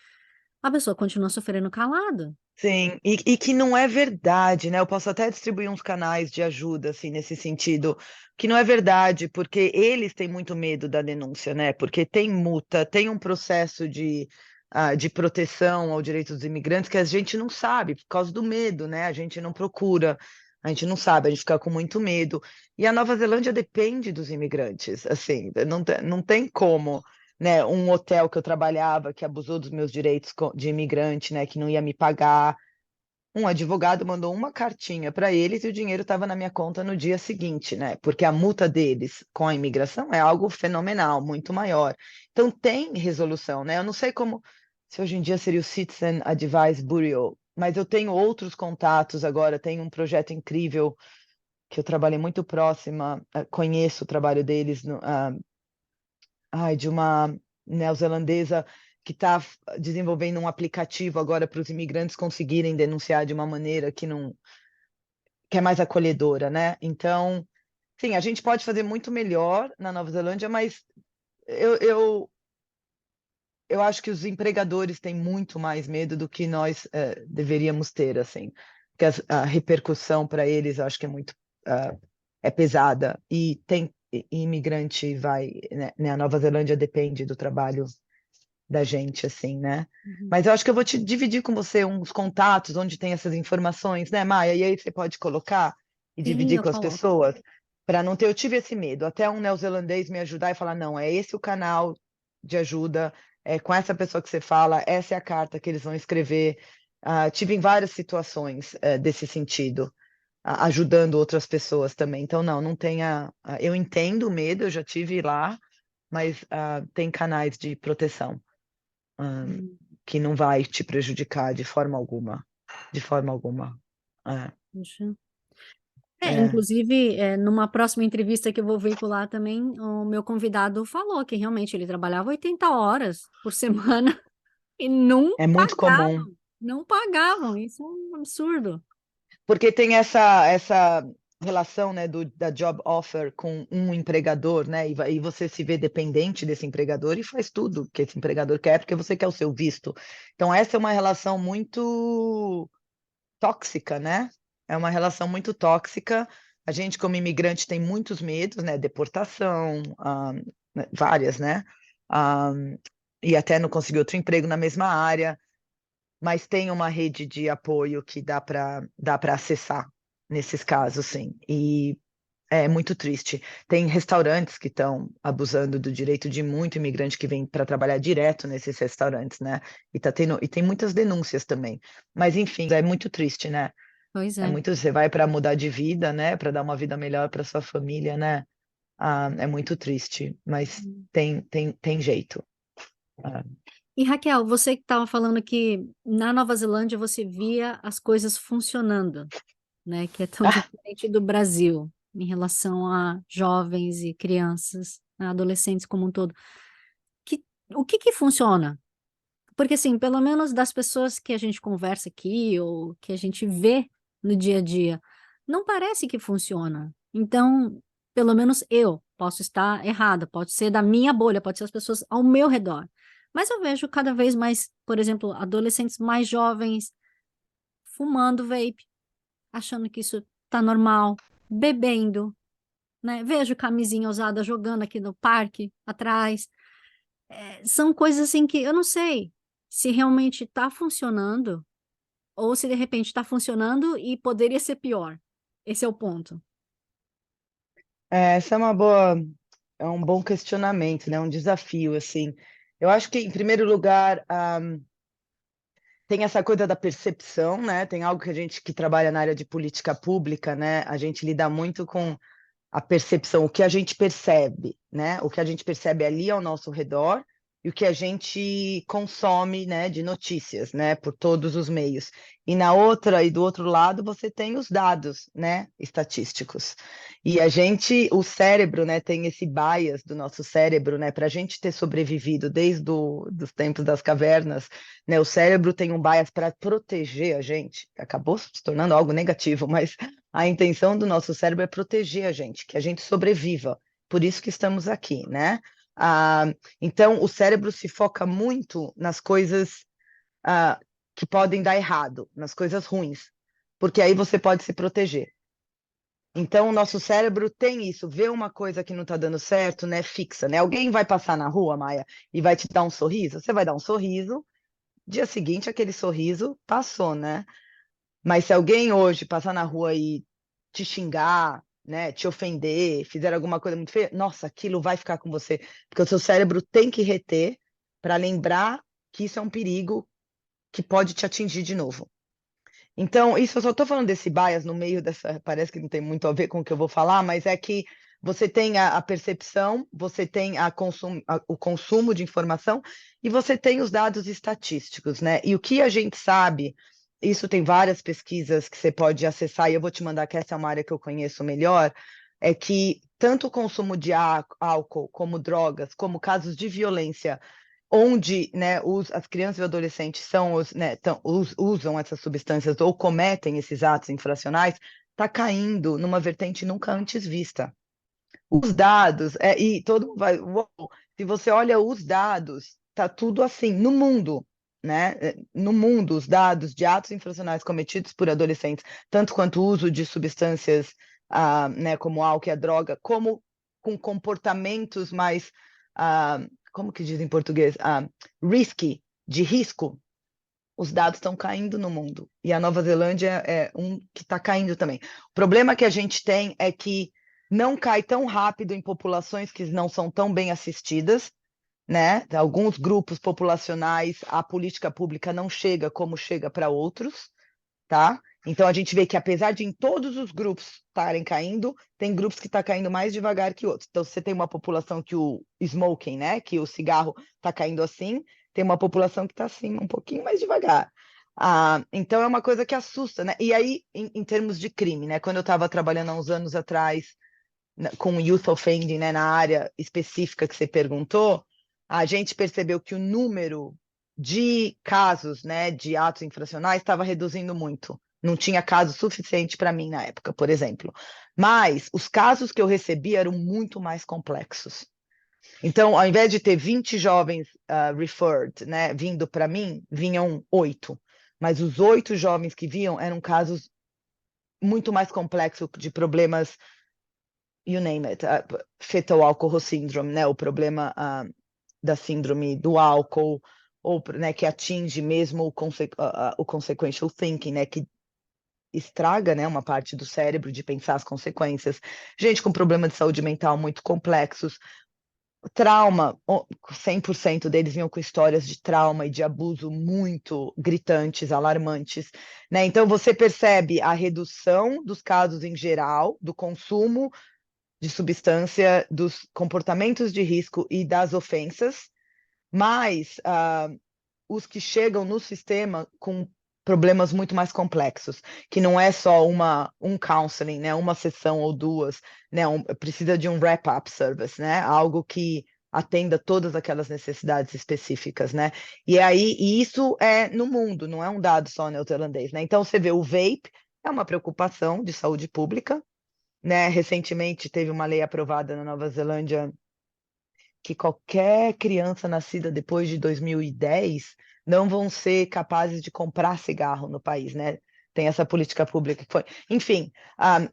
a pessoa continua sofrendo calado. sim. E que não é verdade, né? Eu posso até distribuir uns canais de ajuda, assim, nesse sentido, que não é verdade, porque eles têm muito medo da denúncia, né? Porque tem multa, tem um processo de proteção ao direito dos imigrantes que a gente não sabe, por causa do medo, né? A gente não procura, a gente não sabe, a gente fica com muito medo. E a Nova Zelândia depende dos imigrantes, assim, não tem como, né? Um hotel que eu trabalhava que abusou dos meus direitos de imigrante, né? Que não ia me pagar. Um advogado mandou uma cartinha para eles e o dinheiro estava na minha conta no dia seguinte, né? Porque a multa deles com a imigração é algo fenomenal, muito maior. Então tem resolução, né? Eu não sei se hoje em dia seria o Citizen Advice Bureau, mas eu tenho outros contatos agora, tem um projeto incrível que eu trabalhei muito próxima, conheço o trabalho deles, de uma neozelandesa que está desenvolvendo um aplicativo agora para os imigrantes conseguirem denunciar de uma maneira que é mais acolhedora, né? Então, sim, a gente pode fazer muito melhor na Nova Zelândia, mas eu, eu acho que os empregadores têm muito mais medo do que nós deveríamos ter, assim, porque a repercussão para eles eu acho que é muito é pesada e tem imigrante vai, né, a Nova Zelândia depende do trabalho da gente, assim, né? Uhum. Mas eu acho que eu vou te dividir com você uns contatos onde tem essas informações, né, Maia? E aí você pode colocar e Sim, dividir eu com as coloco. pessoas para não ter. Eu tive esse medo, até um neozelandês me ajudar e falar, não, é esse o canal de ajuda, é com essa pessoa que você fala, essa é a carta que eles vão escrever. Tive em várias situações desse sentido, ajudando outras pessoas também. Então, não tenha. Eu entendo o medo, eu já tive lá, mas tem canais de proteção Uhum. que não vai te prejudicar de forma alguma. De forma alguma. É, Puxa. é. Inclusive, numa próxima entrevista que eu vou veicular também, o meu convidado falou que realmente ele trabalhava 80 horas por semana e não É muito comum. pagavam, não pagavam, isso é um absurdo. Porque tem essa relação, né, da job offer com um empregador, né, e você se vê dependente desse empregador e faz tudo que esse empregador quer, porque você quer o seu visto. Então, essa é uma relação muito tóxica, né? É uma relação muito tóxica. A gente, como imigrante, tem muitos medos, né? Deportação, né, várias, né? Ah, e até não conseguir outro emprego na mesma área, mas tem uma rede de apoio que dá para acessar nesses casos, sim. E é muito triste. Tem restaurantes que estão abusando do direito de muito imigrante que vem para trabalhar direto nesses restaurantes, né? E tem muitas denúncias também. Mas enfim, é muito triste, né? Pois É é. muito, você vai para mudar de vida, né? Para dar uma vida melhor para sua família, né? É muito triste, mas tem jeito. Ah, E Raquel, você que estava falando que na Nova Zelândia você via as coisas funcionando, né? Que é tão diferente do Brasil em relação a jovens e crianças, né, adolescentes como um todo. Que, o que que funciona? Porque, assim, pelo menos das pessoas que a gente conversa aqui ou que a gente vê no dia a dia, não parece que funciona. Então, pelo menos eu posso estar errada, pode ser da minha bolha, pode ser as pessoas ao meu redor. Mas eu vejo cada vez mais, por exemplo, adolescentes mais jovens fumando vape, achando que isso tá normal, bebendo, né? Vejo camisinha usada jogando aqui no parque atrás. São coisas assim que eu não sei se realmente está funcionando ou se de repente está funcionando e poderia ser pior. Esse é o ponto. essa é um bom questionamento, né? Um desafio, assim. Eu acho que, em primeiro lugar, tem essa coisa da percepção, né? Tem algo que a gente que trabalha na área de política pública, né? A gente lida muito com a percepção, o que a gente percebe, né? O que a gente percebe ali ao nosso redor e o que a gente consome, né, de notícias, né, por todos os meios. E do outro lado, você tem os dados, né, estatísticos. E o cérebro, né, tem esse bias do nosso cérebro, né, para a gente ter sobrevivido desde dos tempos das cavernas, né, o cérebro tem um bias para proteger a gente. Acabou se tornando algo negativo, mas a intenção do nosso cérebro é proteger a gente, que a gente sobreviva. Por isso que estamos aqui, né? Então, o cérebro se foca muito nas coisas ah, que podem dar errado, nas coisas ruins, porque aí você pode se proteger. Então, o nosso cérebro tem isso, vê uma coisa que não está dando certo, né? Fixa, né? Alguém vai passar na rua, Maia, e vai te dar um sorriso, você vai dar um sorriso, dia seguinte aquele sorriso passou, né? Mas se alguém hoje passar na rua e te xingar, né, te ofender, fizer alguma coisa muito feia, nossa, aquilo vai ficar com você, porque o seu cérebro tem que reter para lembrar que isso é um perigo que pode te atingir de novo. Então, isso eu só estou falando desse bias no meio dessa, parece que não tem muito a ver com o que eu vou falar, mas é que você tem a percepção, você tem o consumo de informação e você tem os dados estatísticos, né? E o que a gente sabe isso tem várias pesquisas que você pode acessar, e eu vou te mandar, que essa é uma área que eu conheço melhor, é que tanto o consumo de álcool, como drogas, como casos de violência, onde, né, as crianças e adolescentes usam essas substâncias ou cometem esses atos infracionais, está caindo numa vertente nunca antes vista. Os dados, e todo mundo vai, uou, se você olha os dados, está tudo assim, no mundo, né? No mundo, os dados de atos infracionais cometidos por adolescentes, tanto quanto o uso de substâncias, né, como álcool e a droga, como com comportamentos mais, como que diz em português? Risky, de risco, os dados estão caindo no mundo. E a Nova Zelândia é um que está caindo também. O problema que a gente tem é que não cai tão rápido em populações que não são tão bem assistidas, né? Alguns grupos populacionais, a política pública não chega como chega para outros, tá? Então a gente vê que apesar de em todos os grupos estarem caindo, tem grupos que estão caindo mais devagar que outros. Então você tem uma população que o smoking, né? Que o cigarro está caindo assim, tem uma população que está assim, um pouquinho mais devagar. Então é uma coisa que assusta, né? E aí, em termos de crime, né? Quando eu estava trabalhando há uns anos atrás com youth offending, né, na área específica que você perguntou, a gente percebeu que o número de casos, né, de atos infracionais estava reduzindo muito. Não tinha caso suficiente para mim na época, por exemplo. Mas os casos que eu recebi eram muito mais complexos. Então, ao invés de ter 20 jovens referred, né, vindo para mim, vinham 8. Mas os 8 jovens que vinham eram casos muito mais complexos de problemas, you name it, fetal alcohol syndrome, né, o problema da síndrome do álcool, ou, né, que atinge mesmo o consequential thinking, né, que estraga, né, uma parte do cérebro de pensar as consequências. Gente com problema de saúde mental muito complexos. Trauma, 100% deles vinham com histórias de trauma e de abuso muito gritantes, alarmantes, né? Então você percebe a redução dos casos em geral, do consumo de substância, dos comportamentos de risco e das ofensas, mas os que chegam no sistema com problemas muito mais complexos, que não é só um counseling, né, uma sessão ou duas, né, precisa de um wrap-up service, né, algo que atenda todas aquelas necessidades específicas, né, e isso é no mundo, não é um dado só neozelandês, né, então você vê o vape é uma preocupação de saúde pública, né, recentemente teve uma lei aprovada na Nova Zelândia que qualquer criança nascida depois de 2010 não vão ser capazes de comprar cigarro no país, né? Tem essa política pública que foi. Enfim,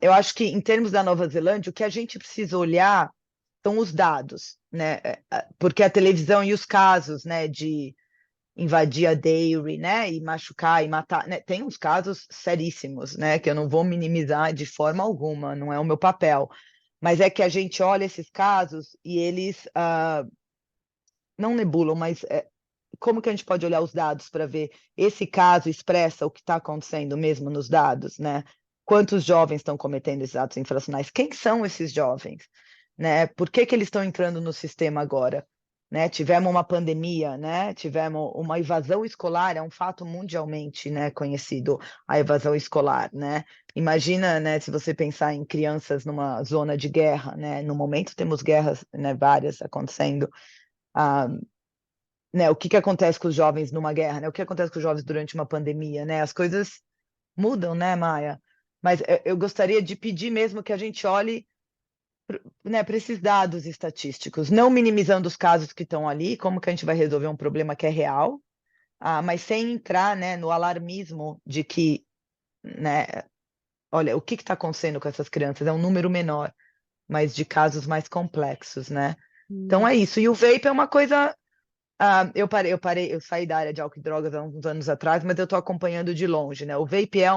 eu acho que em termos da Nova Zelândia, o que a gente precisa olhar são os dados, né? Porque a televisão e os casos, né, de invadir a dairy, né, e machucar e matar, né? Tem uns casos seríssimos, né, que eu não vou minimizar de forma alguma, não é o meu papel. Mas é que a gente olha esses casos e eles não nebulam, mas como que a gente pode olhar os dados para ver esse caso expressa o que está acontecendo mesmo nos dados, né? Quantos jovens estão cometendo esses atos infracionais? Quem são esses jovens? Né? Por que eles estão entrando no sistema agora? Né? Tivemos uma pandemia, né? Tivemos uma evasão escolar, é um fato mundialmente, né, conhecido, a evasão escolar, né? Imagina, né, se você pensar em crianças numa zona de guerra, né? No momento temos guerras, né, várias acontecendo. Né, o que que acontece com os jovens numa guerra, né? O que acontece com os jovens durante uma pandemia, né? As coisas mudam, né, Maia? Mas eu gostaria de pedir mesmo que a gente olhe, né, para esses dados estatísticos, não minimizando os casos que estão ali, como que a gente vai resolver um problema que é real, mas sem entrar, né, no alarmismo de que, né, olha, o que está acontecendo com essas crianças? É um número menor, mas de casos mais complexos, né? Então é isso. E o vape é uma coisa. Eu saí da área de álcool e drogas há uns anos atrás, mas eu estou acompanhando de longe, né? O vape é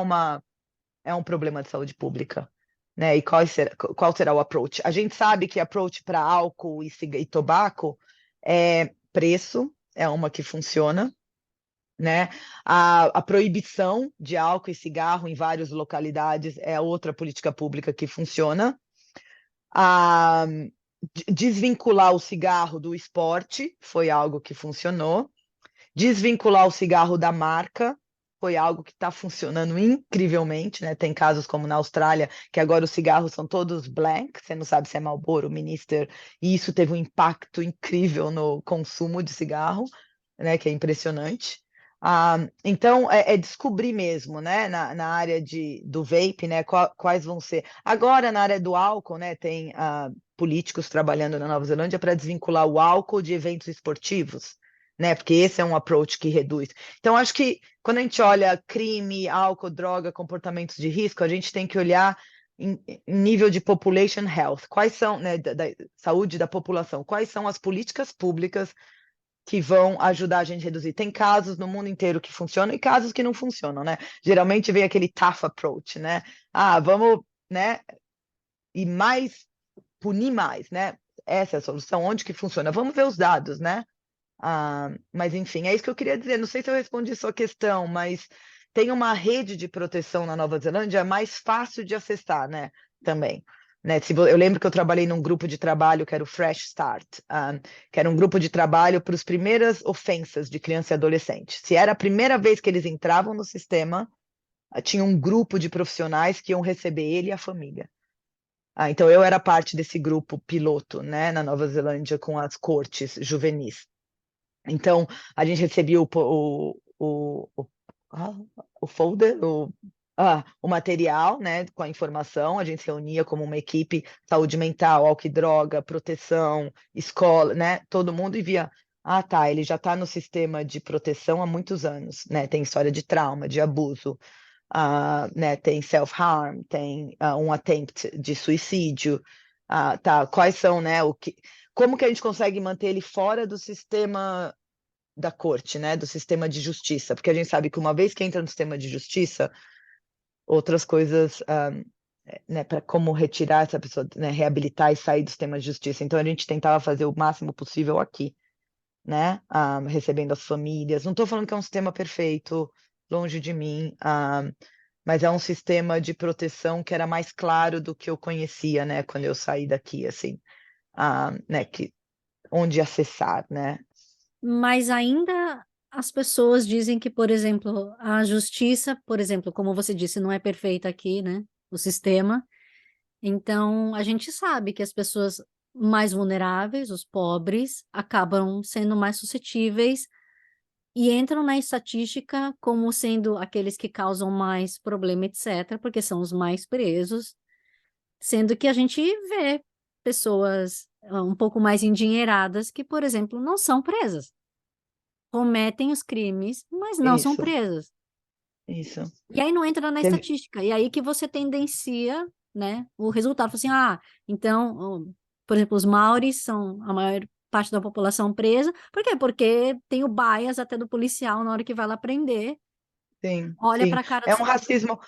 um problema de saúde pública, né? E qual será o approach? A gente sabe que approach para álcool e tabaco é preço, é uma que funciona, né? A proibição de álcool e cigarro em várias localidades é outra política pública que funciona. A desvincular o cigarro do esporte foi algo que funcionou. Desvincular o cigarro da marca foi algo que está funcionando incrivelmente, né? Tem casos como na Austrália, que agora os cigarros são todos blank, você não sabe se é Marlboro, Minister, e isso teve um impacto incrível no consumo de cigarro, né? Que é impressionante. Então, é descobrir mesmo, né? Na área do vape, né? Quais vão ser. Agora, na área do álcool, né? Tem políticos trabalhando na Nova Zelândia para desvincular o álcool de eventos esportivos, né? Porque esse é um approach que reduz. Então, acho que quando a gente olha crime, álcool, droga, comportamentos de risco, a gente tem que olhar em nível de population health. Quais são, né, da saúde da população? Quais são as políticas públicas que vão ajudar a gente a reduzir? Tem casos no mundo inteiro que funcionam e casos que não funcionam, né? Geralmente vem aquele tough approach, né? Vamos, né? E punir mais, né? Essa é a solução. Onde que funciona? Vamos ver os dados, né? Mas, enfim, é isso que eu queria dizer. Não sei se eu respondi sua questão, mas tem uma rede de proteção na Nova Zelândia mais fácil de acessar, né? Também. Né? Eu lembro que eu trabalhei num grupo de trabalho que era o Fresh Start, que era um grupo de trabalho para as primeiras ofensas de criança e adolescente. Se era a primeira vez que eles entravam no sistema, tinha um grupo de profissionais que iam receber ele e a família. Então, eu era parte desse grupo piloto, né, na Nova Zelândia, com as cortes juvenis. Então, a gente recebia o folder, o material, né, com a informação, a gente se reunia como uma equipe, saúde mental, álcool e droga, proteção, escola, né, todo mundo e via, tá, ele já está no sistema de proteção há muitos anos, né, tem história de trauma, de abuso, né, tem self-harm, tem um attempt de suicídio, tá, quais são, né, como que a gente consegue manter ele fora do sistema da corte, né, do sistema de justiça, porque a gente sabe que uma vez que entra no sistema de justiça, outras coisas, né, para como retirar essa pessoa, né, reabilitar e sair do sistema de justiça. Então a gente tentava fazer o máximo possível aqui, né, recebendo as famílias. Não estou falando que é um sistema perfeito, longe de mim, mas é um sistema de proteção que era mais claro do que eu conhecia, né, quando eu saí daqui, assim, né, onde acessar, né. Mas ainda as pessoas dizem que, por exemplo, a justiça, por exemplo, como você disse, não é perfeita aqui, né? O sistema. Então, a gente sabe que as pessoas mais vulneráveis, os pobres, acabam sendo mais suscetíveis e entram na estatística como sendo aqueles que causam mais problema, etc., porque são os mais presos, sendo que a gente vê pessoas um pouco mais endinheiradas que, por exemplo, não são presas. Cometem os crimes, mas não são Isso, presas. isso. E aí não entra na Teve- estatística. E aí que você tendencia, né, o resultado. Fala assim, então, por exemplo, os maoris são a maior parte da população presa. Por quê? Porque tem o bias até do policial na hora que vai lá prender. Sim, Olha sim. para a cara do É um cidadão. racismo.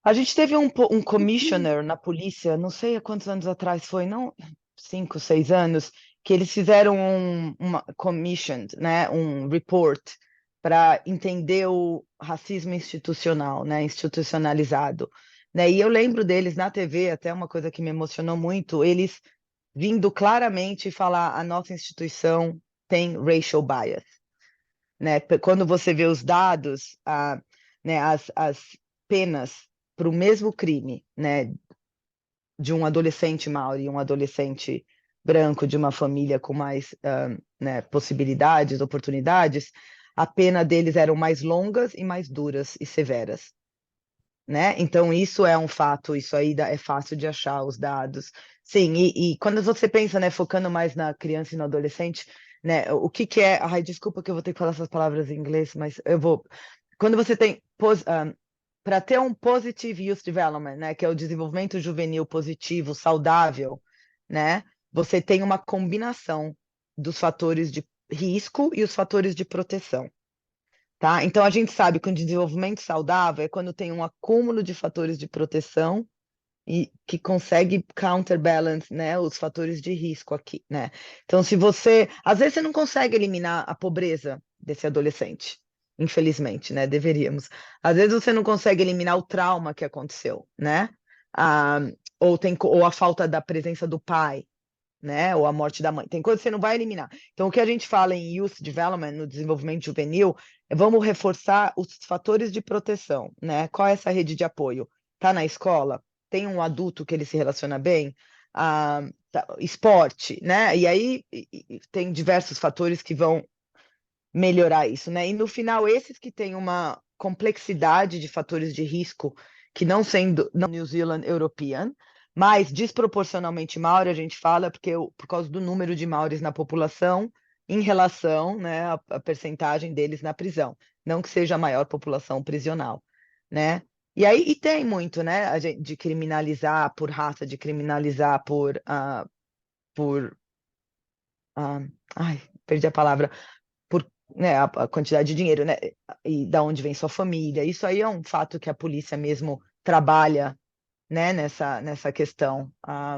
A gente teve um commissioner na polícia, não sei há quantos anos atrás foi, não, 5, 6 anos, que eles fizeram uma commissioned, né, um report para entender o racismo institucional, né, institucionalizado, né, e eu lembro deles na TV, até uma coisa que me emocionou muito, eles vindo claramente falar a nossa instituição tem racial bias, né, quando você vê os dados, né, as penas para o mesmo crime, né, de um adolescente maori e um adolescente branco de uma família com mais, né, possibilidades, oportunidades, a pena deles eram mais longas e mais duras e severas, né? Então isso é um fato, isso aí é fácil de achar os dados. Sim, e quando você pensa, né, focando mais na criança e no adolescente, né, o que que é, desculpa que eu vou ter que falar essas palavras em inglês, mas eu vou. Quando você tem para ter um positive youth development, né, que é o desenvolvimento juvenil positivo, saudável, né, você tem uma combinação dos fatores de risco e os fatores de proteção. Tá? Então, a gente sabe que o desenvolvimento saudável é quando tem um acúmulo de fatores de proteção e que consegue counterbalance, né, os fatores de risco aqui, né? Então, às vezes você não consegue eliminar a pobreza desse adolescente, infelizmente, né? Deveríamos. Às vezes você não consegue eliminar o trauma que aconteceu, né? Ou a falta da presença do pai, né? Ou a morte da mãe. Tem coisas que você não vai eliminar. Então, o que a gente fala em Youth Development, no desenvolvimento juvenil, é vamos reforçar os fatores de proteção, né? Qual é essa rede de apoio? Tá na escola? Tem um adulto que ele se relaciona bem? Esporte, né? E aí tem diversos fatores que vão melhorar isso, né? E no final, esses que têm uma complexidade de fatores de risco que não sendo não New Zealand European, mas desproporcionalmente Maori, a gente fala por causa do número de Maoris na população em relação, né, à percentagem deles na prisão, não que seja a maior população prisional, né? E aí e tem muito, né, de criminalizar por raça, de criminalizar por ai, perdi a palavra, por, né, a quantidade de dinheiro, né, e da onde vem sua família. Isso aí é um fato que a polícia mesmo trabalha, né, nessa questão,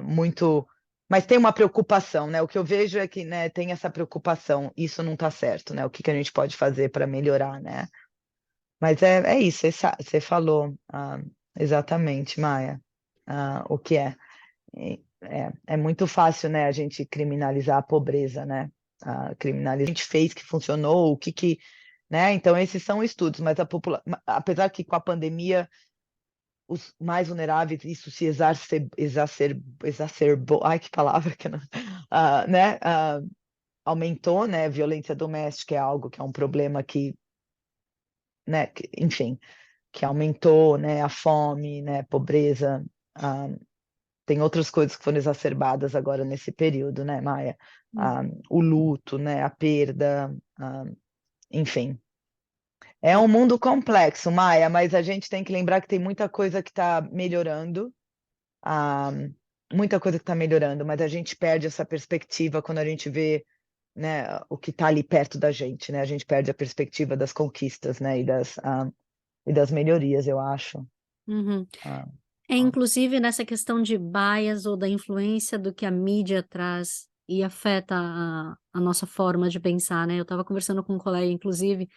muito, mas tem uma preocupação, né? O que eu vejo é que, né, tem essa preocupação, isso não está certo, né? O que a gente pode fazer para melhorar, né? Mas é isso, você falou exatamente, Maia, o que é. É muito fácil, né, a gente criminalizar a pobreza, né? Criminalizar o que a gente fez que funcionou, né? Então, esses são estudos, mas apesar que com a pandemia os mais vulneráveis, isso se exacerbou, ai, que palavra que não, né? Aumentou, né? Violência doméstica é algo que é um problema que, né? Enfim, que aumentou, né? A fome, né? Pobreza. Tem outras coisas que foram exacerbadas agora nesse período, né, Maia? O luto, né? A perda, enfim. É um mundo complexo, Maia, mas a gente tem que lembrar que tem muita coisa que está melhorando, muita coisa que está melhorando, mas a gente perde essa perspectiva quando a gente vê, né, o que está ali perto da gente, né? A gente perde a perspectiva das conquistas, né, e das melhorias, eu acho. Uhum. Ah, Inclusive nessa questão de bias ou da influência do que a mídia traz e afeta a nossa forma de pensar, né? Eu estava conversando com um colega, inclusive,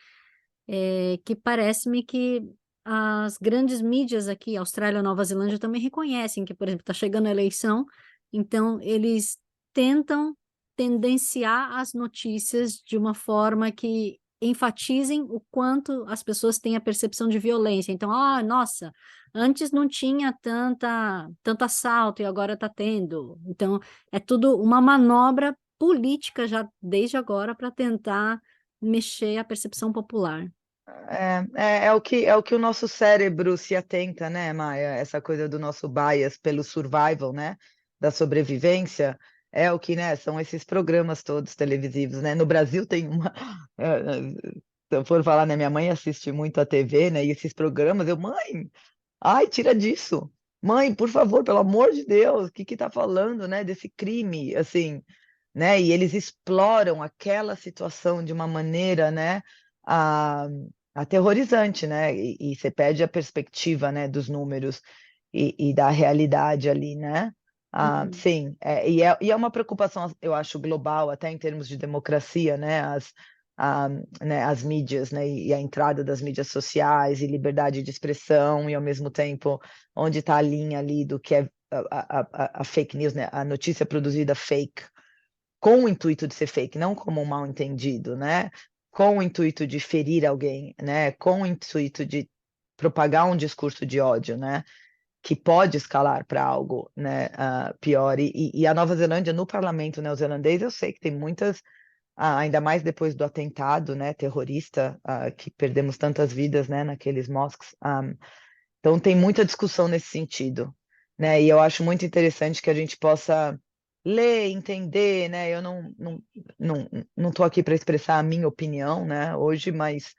que parece-me que as grandes mídias aqui, Austrália e Nova Zelândia, também reconhecem que, por exemplo, está chegando a eleição, então eles tentam tendenciar as notícias de uma forma que enfatizem o quanto as pessoas têm a percepção de violência. Então, nossa, antes não tinha tanto assalto e agora está tendo. Então, é tudo uma manobra política já desde agora para tentar mexer a percepção popular. é o que o nosso cérebro se atenta, né, Maia? Essa coisa do nosso bias pelo survival, né? Da sobrevivência, é o que, né? São esses programas todos televisivos, né? No Brasil tem uma. Se eu for falar, né? Minha mãe assiste muito a TV, né? E esses programas, mãe, ai, tira disso. Mãe, por favor, pelo amor de Deus, o que tá falando, né? Desse crime, assim, né? E eles exploram aquela situação de uma maneira, né? Ah, aterrorizante, né? E você perde a perspectiva, né, dos números e da realidade ali, né? Uhum. Sim, e é uma preocupação, eu acho, global, até em termos de democracia, né? Né, as mídias, né? E a entrada das mídias sociais e liberdade de expressão, e ao mesmo tempo, onde está a linha ali do que é a fake news, né? A notícia produzida fake, com o intuito de ser fake, não como um mal entendido, né? Com o intuito de ferir alguém, né? Com o intuito de propagar um discurso de ódio, né? Que pode escalar para algo, né? Pior. E a Nova Zelândia, no parlamento neozelandês, eu sei que tem muitas, ainda mais depois do atentado, né? Terrorista, que perdemos tantas vidas, né? Naqueles mosques. Então tem muita discussão nesse sentido, né? E eu acho muito interessante que a gente possa ler, entender, né? Eu não estou aqui para expressar a minha opinião, né? Hoje, mas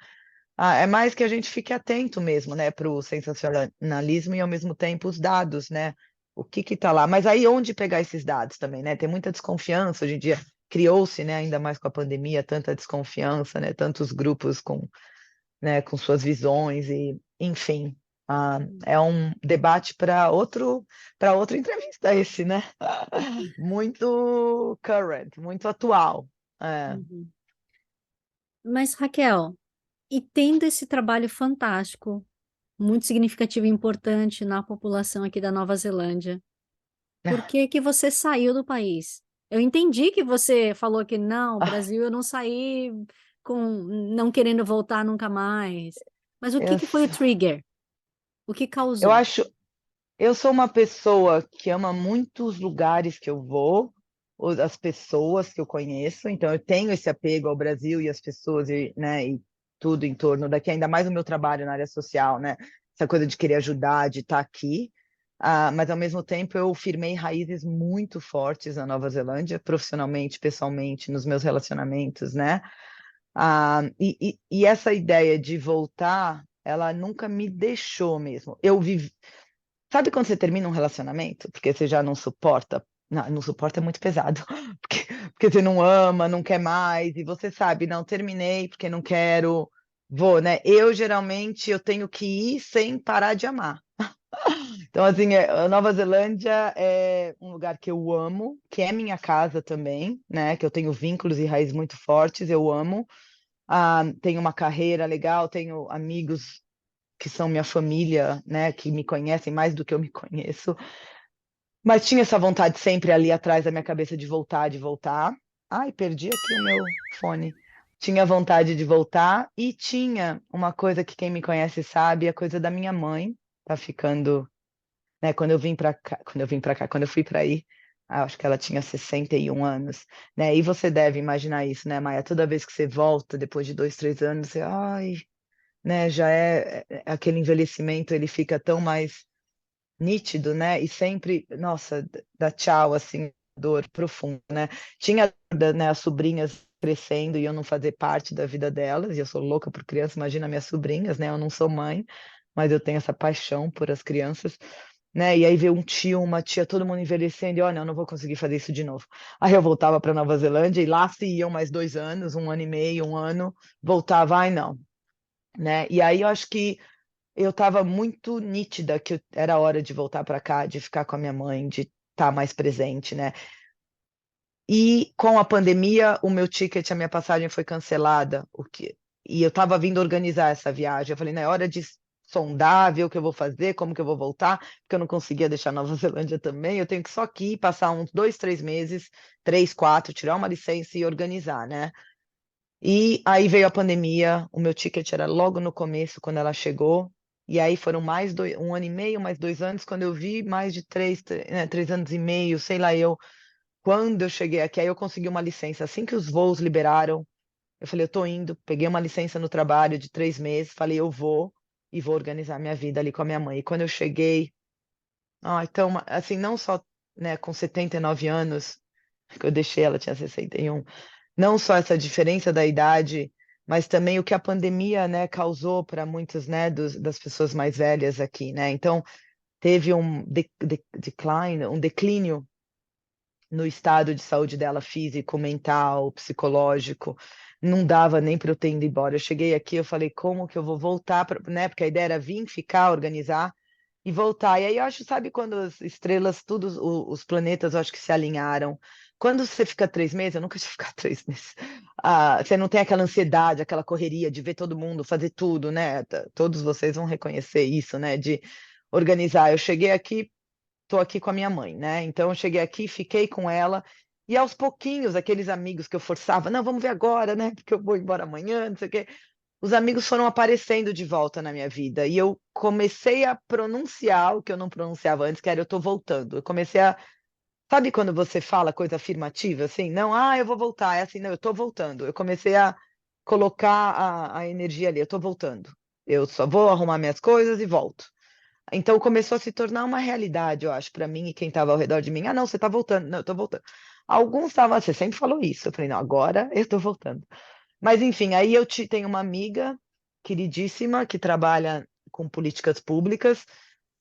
é mais que a gente fique atento mesmo, né? Para o sensacionalismo e ao mesmo tempo os dados, né? O que está lá? Mas aí onde pegar esses dados também, né? Tem muita desconfiança hoje em dia. Criou-se, né? Ainda mais com a pandemia, tanta desconfiança, né? Tantos grupos né, com suas visões e, enfim, é um debate para outra entrevista esse, né? Muito current, muito atual. Uhum. Mas, Raquel, e tendo esse trabalho fantástico, muito significativo e importante na população aqui da Nova Zelândia, por que que você saiu do país? Eu entendi que você falou que não, Brasil, eu não saí com não querendo voltar nunca mais. Mas o que Eu, que foi o trigger? O que eu causou? acho, eu sou uma pessoa que ama muito os lugares que eu vou, as pessoas que eu conheço, então eu tenho esse apego ao Brasil e às pessoas, e, né, e tudo em torno daqui, ainda mais o meu trabalho na área social, né? Essa coisa de querer ajudar, de estar aqui. Mas ao mesmo tempo eu firmei raízes muito fortes na Nova Zelândia, profissionalmente, pessoalmente, nos meus relacionamentos, né? E essa ideia de voltar, ela nunca me deixou mesmo. Eu vivi. Sabe quando você termina um relacionamento? Porque você já não suporta. Não, não suporta é muito pesado. Porque você não ama, não quer mais, e você sabe, não, terminei porque não quero, vou, né? Eu geralmente eu tenho que ir sem parar de amar. Então, assim, a Nova Zelândia é um lugar que eu amo, que é minha casa também, né? Que eu tenho vínculos e raízes muito fortes, eu amo. Tenho uma carreira legal, tenho amigos que são minha família, né? Que me conhecem mais do que eu me conheço. Mas tinha essa vontade sempre ali atrás da minha cabeça de voltar, de voltar. Ai, perdi aqui o meu fone. Tinha vontade de voltar e tinha uma coisa que quem me conhece sabe, a coisa da minha mãe. Tá ficando, né? Quando eu fui para aí, acho que ela tinha 61 anos, né? E você deve imaginar isso, né, Maia? Toda vez que você volta, depois de 2, 3 anos, você, ai, né? Já aquele envelhecimento, ele fica tão mais nítido, né? E sempre, nossa, dá tchau, assim, dor profunda, né? Tinha, né, as sobrinhas crescendo e eu não fazer parte da vida delas, e eu sou louca por crianças, imagina minhas sobrinhas, né? Eu não sou mãe, mas eu tenho essa paixão por as crianças, né? E aí ver um tio, uma tia, todo mundo envelhecendo, e olha, eu não vou conseguir fazer isso de novo. Aí eu voltava para Nova Zelândia e lá se iam mais 2 anos, 1 ano e meio, 1 ano, voltava, ai não, né? E aí eu acho que eu estava muito nítida que era hora de voltar para cá, de ficar com a minha mãe, de estar mais presente, né? E com a pandemia, o meu ticket, a minha passagem foi cancelada, e eu estava vindo organizar essa viagem. Eu falei, não, é hora de sondar, ver o que eu vou fazer, como que eu vou voltar, porque eu não conseguia deixar Nova Zelândia também. Eu tenho que só aqui passar uns 2, 3 meses, 3, 4, tirar uma licença e organizar, né? E aí veio a pandemia, o meu ticket era logo no começo, quando ela chegou, e aí foram mais 1 ano e meio, mais 2 anos, quando eu vi mais de 3 anos e meio, sei lá eu, quando eu cheguei aqui, aí eu consegui uma licença, assim que os voos liberaram, eu falei, eu tô indo, peguei uma licença no trabalho de 3 meses, falei, eu vou, e vou organizar minha vida ali com a minha mãe. E quando eu cheguei, então, assim, não só, né, com 79 anos, que eu deixei, ela tinha 61, não só essa diferença da idade, mas também o que a pandemia, né, causou para muitos, né, das pessoas mais velhas aqui, né? Então, teve um decline, um declínio no estado de saúde dela, físico, mental, psicológico. Não dava nem para eu ter ido embora. Eu cheguei aqui, eu falei, como que eu vou voltar, né? Porque a ideia era vir, ficar, organizar e voltar. E aí eu acho, sabe, quando as estrelas, todos os planetas, eu acho que se alinharam. Quando você fica 3 meses, eu nunca tinha ficado 3 meses. Você não tem aquela ansiedade, aquela correria de ver todo mundo, fazer tudo, né? Todos vocês vão reconhecer isso, né? De organizar. Eu cheguei aqui, estou aqui com a minha mãe, né? Então eu cheguei aqui, fiquei com ela. E aos pouquinhos, aqueles amigos que eu forçava, não, vamos ver agora, né? Porque eu vou embora amanhã, não sei o quê, os amigos foram aparecendo de volta na minha vida e eu comecei a pronunciar o que eu não pronunciava antes, que era eu tô voltando. Eu comecei a, sabe quando você fala coisa afirmativa, assim, não, eu vou voltar, é assim, não, eu tô voltando. Eu comecei a colocar a energia ali, eu tô voltando. Eu só vou arrumar minhas coisas e volto. Então começou a se tornar uma realidade, eu acho, para mim e quem estava ao redor de mim. Ah, não, você está voltando. Não, eu tô voltando. Alguns estavam, você sempre falou isso. Eu falei, não, agora eu tô voltando. Mas, enfim, aí eu tenho uma amiga queridíssima que trabalha com políticas públicas,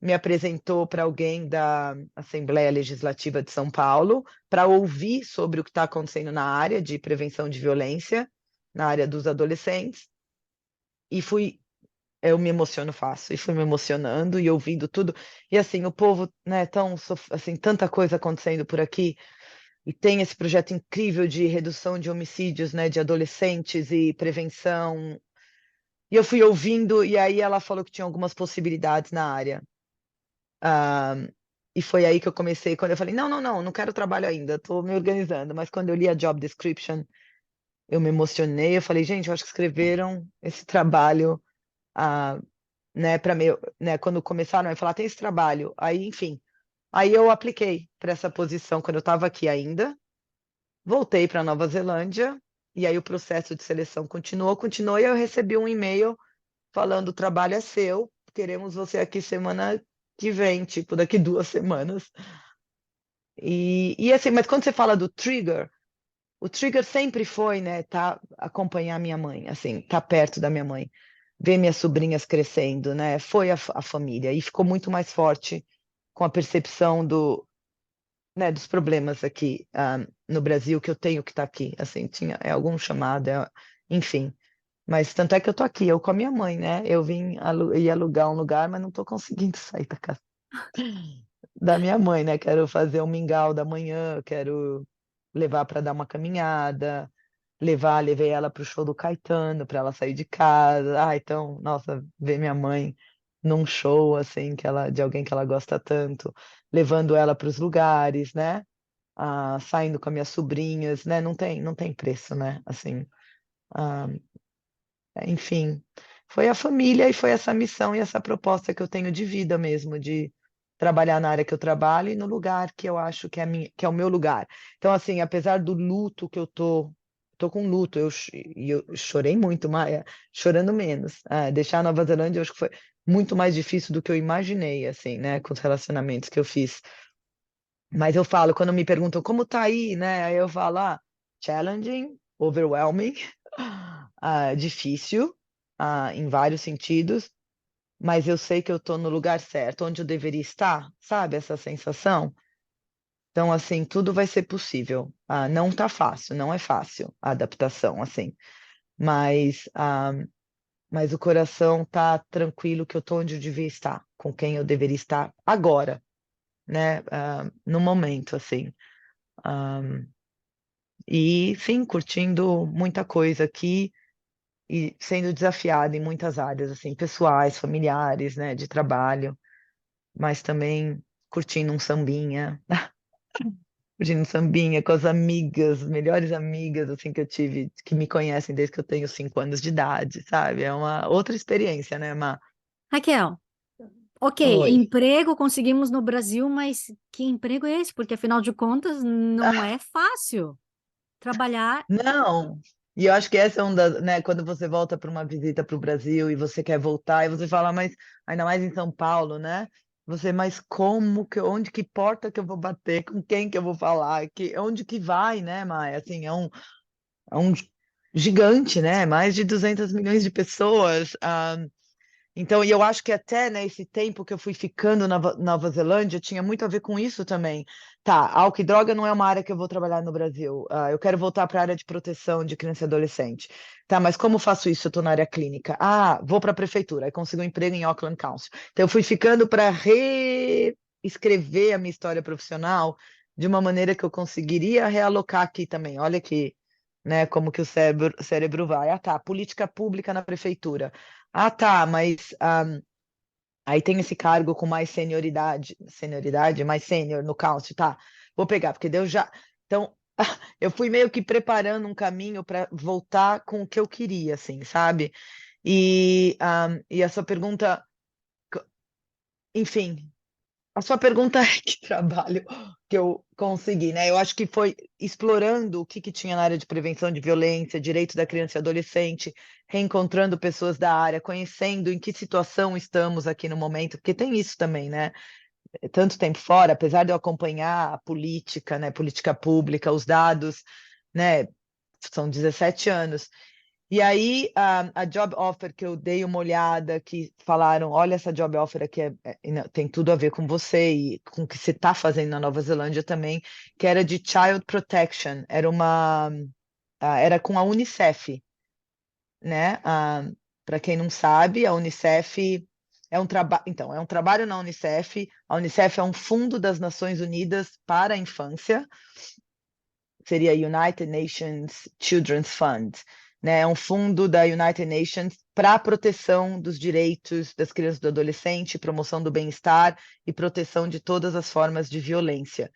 me apresentou para alguém da Assembleia Legislativa de São Paulo para ouvir sobre o que está acontecendo na área de prevenção de violência, na área dos adolescentes, e eu me emociono fácil, e fui me emocionando e ouvindo tudo, e assim, o povo, né, assim, tanta coisa acontecendo por aqui, e tem esse projeto incrível de redução de homicídios, né, de adolescentes e prevenção. E eu fui ouvindo, e aí ela falou que tinha algumas possibilidades na área. Ah, E foi aí que eu comecei, quando eu falei, não quero trabalho ainda, estou me organizando. Mas quando eu li a job description, eu me emocionei, eu falei, gente, eu acho que escreveram esse trabalho, ah, né, para mim, né, quando começaram a falar, tem esse trabalho. Aí, enfim, aí eu apliquei para essa posição quando eu estava aqui ainda, voltei para Nova Zelândia, e aí o processo de seleção continuou, e eu recebi um e-mail falando, o trabalho é seu, queremos você aqui semana que vem, tipo, daqui 2 semanas. E assim, mas quando você fala do trigger, o trigger sempre foi, né, acompanhar minha mãe, assim, tá perto da minha mãe, ver minhas sobrinhas crescendo, né, foi a família, e ficou muito mais forte com a percepção né, dos problemas aqui no Brasil, que eu tenho que estar aqui, assim, é algum chamado, enfim, mas tanto é que eu tô aqui, eu com a minha mãe, né, eu vim ir alugar um lugar, mas não tô conseguindo sair da casa da minha mãe, né, quero fazer um mingau da manhã, quero levar para dar uma caminhada, levei ela para o show do Caetano, para ela sair de casa. Ah, então, nossa, ver minha mãe num show assim de alguém que ela gosta tanto, levando ela para os lugares, né? Saindo com as minhas sobrinhas, né? Não tem preço, né? Assim, ah, enfim, foi a família e foi essa missão e essa proposta que eu tenho de vida mesmo, de trabalhar na área que eu trabalho e no lugar que eu acho que é o meu lugar. Então, assim, apesar do luto que eu tô com luto, e eu chorei muito, Maia, chorando menos. Deixar a Nova Zelândia, eu acho que foi muito mais difícil do que eu imaginei, assim, né, com os relacionamentos que eu fiz. Mas eu falo, quando me perguntam como tá aí, né, aí eu falo, challenging, overwhelming, difícil, em vários sentidos, mas eu sei que eu estou no lugar certo, onde eu deveria estar, sabe? Essa sensação. Então, assim, tudo vai ser possível. Não tá fácil, não é fácil a adaptação, assim, mas, mas o coração tá tranquilo que eu estou onde eu devia estar, com quem eu deveria estar agora, né? No momento, assim. Ah, e, sim, curtindo muita coisa aqui e sendo desafiada em muitas áreas, assim, pessoais, familiares, né, de trabalho, mas também curtindo um sambinha, curtindo um sambinha com as amigas, melhores amigas, assim, que eu tive, que me conhecem desde que eu tenho 5 anos de idade, sabe? É uma outra experiência, né, Má? Raquel, ok, Oi. emprego conseguimos no Brasil, mas que emprego é esse? Porque afinal de contas não é fácil trabalhar. Não. E eu acho que essa é né, quando você volta para uma visita para o Brasil e você quer voltar, e você fala, mas ainda mais em São Paulo, né? Mas onde que porta que eu vou bater, com quem que eu vou falar, onde que vai, né, Maia? Assim, é um gigante, né? Mais de 200 milhões de pessoas. Então, e eu acho que até, né, esse tempo que eu fui ficando na Nova Zelândia tinha muito a ver com isso também. Tá, álcool e droga não é uma área que eu vou trabalhar no Brasil. Eu quero voltar para a área de proteção de criança e adolescente. Tá, mas como faço isso? Eu estou na área clínica. Vou para a prefeitura, aí consigo um emprego em Auckland Council. Então, eu fui ficando para reescrever a minha história profissional de uma maneira que eu conseguiria realocar aqui também. Olha aqui, né, como que o cérebro vai. Tá, política pública na prefeitura. Tá, mas aí tem esse cargo com mais senioridade, mais sênior no council, tá? Vou pegar, porque Deus já. Então, eu fui meio que preparando um caminho para voltar com o que eu queria, assim, sabe? E a sua pergunta, enfim, a sua pergunta é que trabalho que eu consegui, né? Eu acho que foi explorando o que tinha na área de prevenção de violência, direito da criança e adolescente, reencontrando pessoas da área, conhecendo em que situação estamos aqui no momento, porque tem isso também, né? Tanto tempo fora, apesar de eu acompanhar a política, né? Política pública, os dados, né? São 17 anos. E aí, a job offer que eu dei uma olhada, que falaram, olha, essa job offer aqui tem tudo a ver com você e com o que você está fazendo na Nova Zelândia também, que era de Child Protection, era com a Unicef, né? Para quem não sabe, a Unicef é um trabalho na Unicef. A Unicef é um fundo das Nações Unidas para a infância, seria United Nations Children's Fund, né? É um fundo da United Nations para a proteção dos direitos das crianças e do adolescente, promoção do bem-estar e proteção de todas as formas de violência.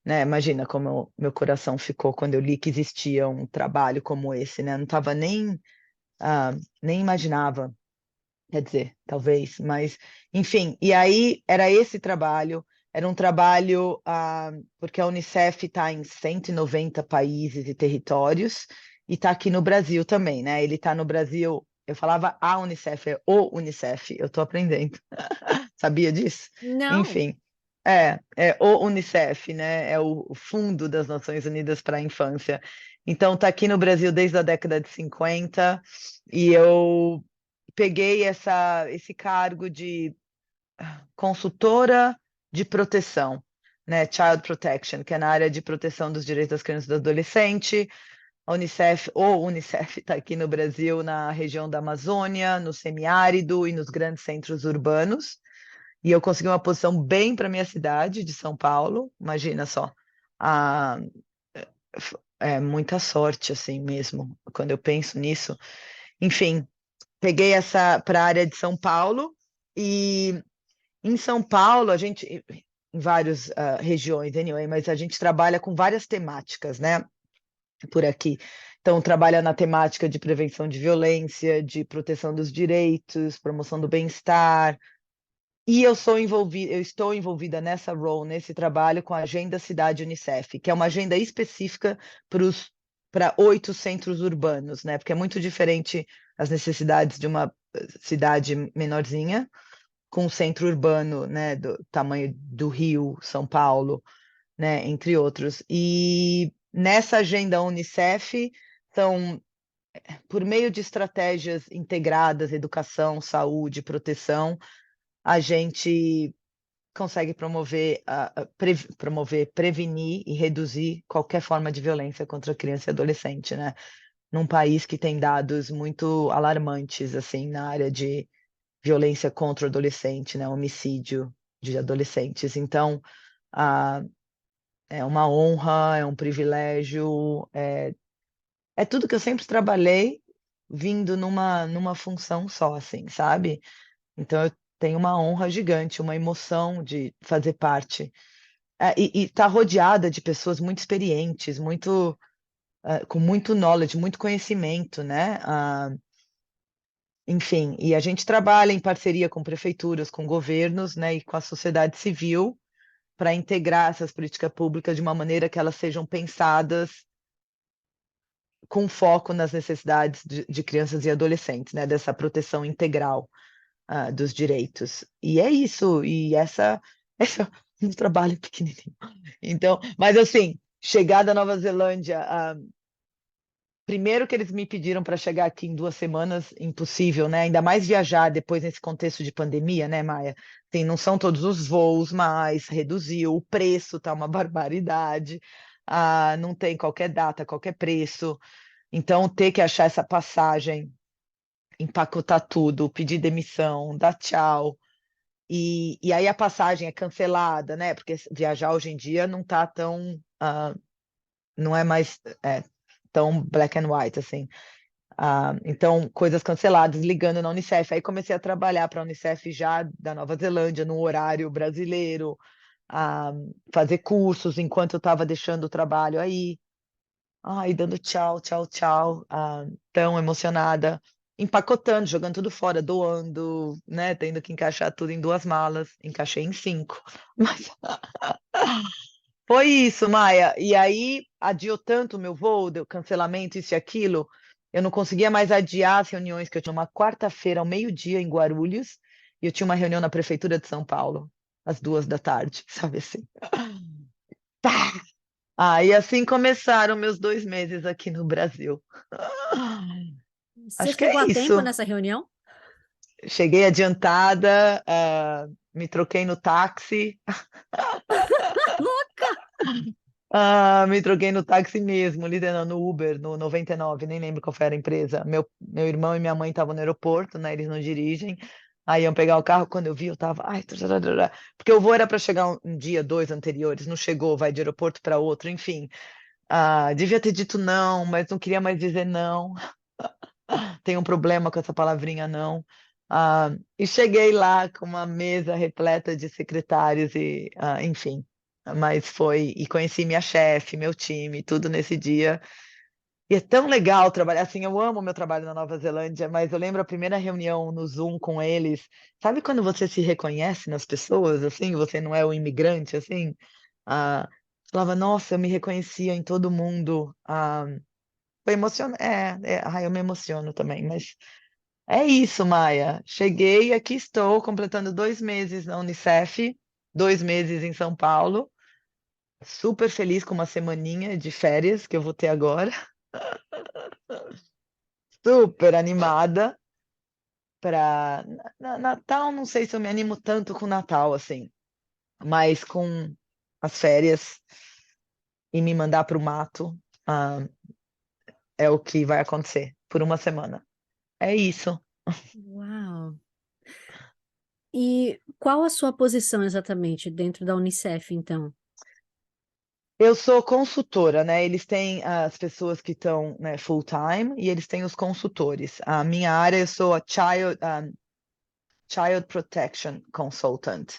Né? Imagina como meu coração ficou quando eu li que existia um trabalho como esse, né? Não estava nem imaginava, quer dizer, talvez, mas enfim. E aí era esse trabalho, era um trabalho porque a Unicef está em 190 países e territórios e está aqui no Brasil também, né? Ele está no Brasil. Eu falava a Unicef, é o Unicef, eu estou aprendendo. Sabia disso? Não. Enfim, é o Unicef, né? É o Fundo das Nações Unidas para a Infância. Então, está aqui no Brasil desde a década de 50 e eu peguei esse cargo de consultora de proteção, né? Child Protection, que é na área de proteção dos direitos das crianças e do adolescente. A Unicef, o Unicef está aqui no Brasil, na região da Amazônia, no semiárido e nos grandes centros urbanos. E eu consegui uma posição bem para minha cidade de São Paulo. Imagina só, a, é muita sorte assim mesmo. Quando eu penso nisso, enfim, peguei essa para a área de São Paulo e em São Paulo a gente em várias regiões, anyway, mas a gente trabalha com várias temáticas, né? Por aqui. Então, trabalha na temática de prevenção de violência, de proteção dos direitos, promoção do bem-estar. E eu estou envolvida nessa role, nesse trabalho com a Agenda Cidade Unicef, que é uma agenda específica para 8 centros urbanos, né? Porque é muito diferente as necessidades de uma cidade menorzinha com um centro urbano, né, do tamanho do Rio, São Paulo, né, entre outros. E nessa agenda Unicef são por meio de estratégias integradas, educação, saúde, proteção, a gente consegue prevenir e reduzir qualquer forma de violência contra criança e adolescente, né? Num país que tem dados muito alarmantes, assim, na área de violência contra o adolescente, né? Homicídio de adolescentes. Então, é uma honra, é um privilégio, é tudo que eu sempre trabalhei, vindo numa função só, assim, sabe? Então, eu tenho uma honra gigante, uma emoção de fazer parte. E estar rodeada de pessoas muito experientes, com muito knowledge, muito conhecimento, né? Enfim, e a gente trabalha em parceria com prefeituras, com governos, né, e com a sociedade civil para integrar essas políticas públicas de uma maneira que elas sejam pensadas com foco nas necessidades de crianças e adolescentes, né, dessa proteção integral dos direitos. E é isso, e esse é um trabalho pequenininho. Então, mas assim, chegar da Nova Zelândia, primeiro que eles me pediram para chegar aqui em 2 semanas, impossível, né? Ainda mais viajar depois nesse contexto de pandemia, né, Maia? Assim, não são todos os voos mais, reduziu, o preço tá uma barbaridade, não tem qualquer data, qualquer preço. Então, ter que achar essa passagem, empacotar tudo, pedir demissão, dar tchau. E aí a passagem é cancelada, né? Porque viajar hoje em dia não tá tão, não é mais tão black and white, assim. Então, coisas canceladas, ligando na Unicef. Aí comecei a trabalhar para a Unicef já da Nova Zelândia, no horário brasileiro, fazer cursos enquanto eu estava deixando o trabalho aí. Ai, dando tchau, tchau, tchau. Tão emocionada. Empacotando, jogando tudo fora, doando, né? Tendo que encaixar tudo em 2 malas. Encaixei em 5. Mas foi isso, Maia. E aí adiou tanto o meu voo, deu cancelamento, isso e aquilo. Eu não conseguia mais adiar as reuniões que eu tinha uma quarta-feira ao meio-dia em Guarulhos, e eu tinha uma reunião na Prefeitura de São Paulo, às 2 da tarde, sabe assim? Pá! E assim começaram meus 2 meses aqui no Brasil. Você Acho que chegou é a tempo isso. nessa reunião? Cheguei adiantada, me troquei no táxi. Louca! Me troquei no táxi mesmo, liderando no Uber, no 99, nem lembro qual foi a empresa. Meu irmão e minha mãe estavam no aeroporto, né? Eles não dirigem. Aí iam pegar o carro, quando eu vi, eu tava. Ai, tararara. Porque o voo era para chegar um dia, 2 anteriores, não chegou, vai de aeroporto para outro, enfim. Devia ter dito não, mas não queria mais dizer não. Tenho um problema com essa palavrinha não. E cheguei lá com uma mesa repleta de secretários e, enfim, mas foi, e conheci minha chefe, meu time, tudo nesse dia. E é tão legal trabalhar assim, eu amo meu trabalho na Nova Zelândia, mas eu lembro a primeira reunião no Zoom com eles. Sabe quando você se reconhece nas pessoas, assim, você não é o imigrante, assim? Ah, falava, nossa, eu me reconhecia em todo mundo. Foi emocionante. Eu me emociono também, mas é isso, Maia. Cheguei, aqui estou, completando 2 meses na Unicef, 2 meses em São Paulo. Super feliz com uma semaninha de férias que eu vou ter agora. Super animada para Natal. Não sei se eu me animo tanto com Natal assim, mas com as férias e me mandar para o mato, ah, é o que vai acontecer por uma semana. É isso. Uau! E qual a sua posição exatamente dentro da Unicef, então? Eu sou consultora, né? Eles têm as pessoas que estão, né, full time e eles têm os consultores. A minha área, eu sou a Child Protection Consultant,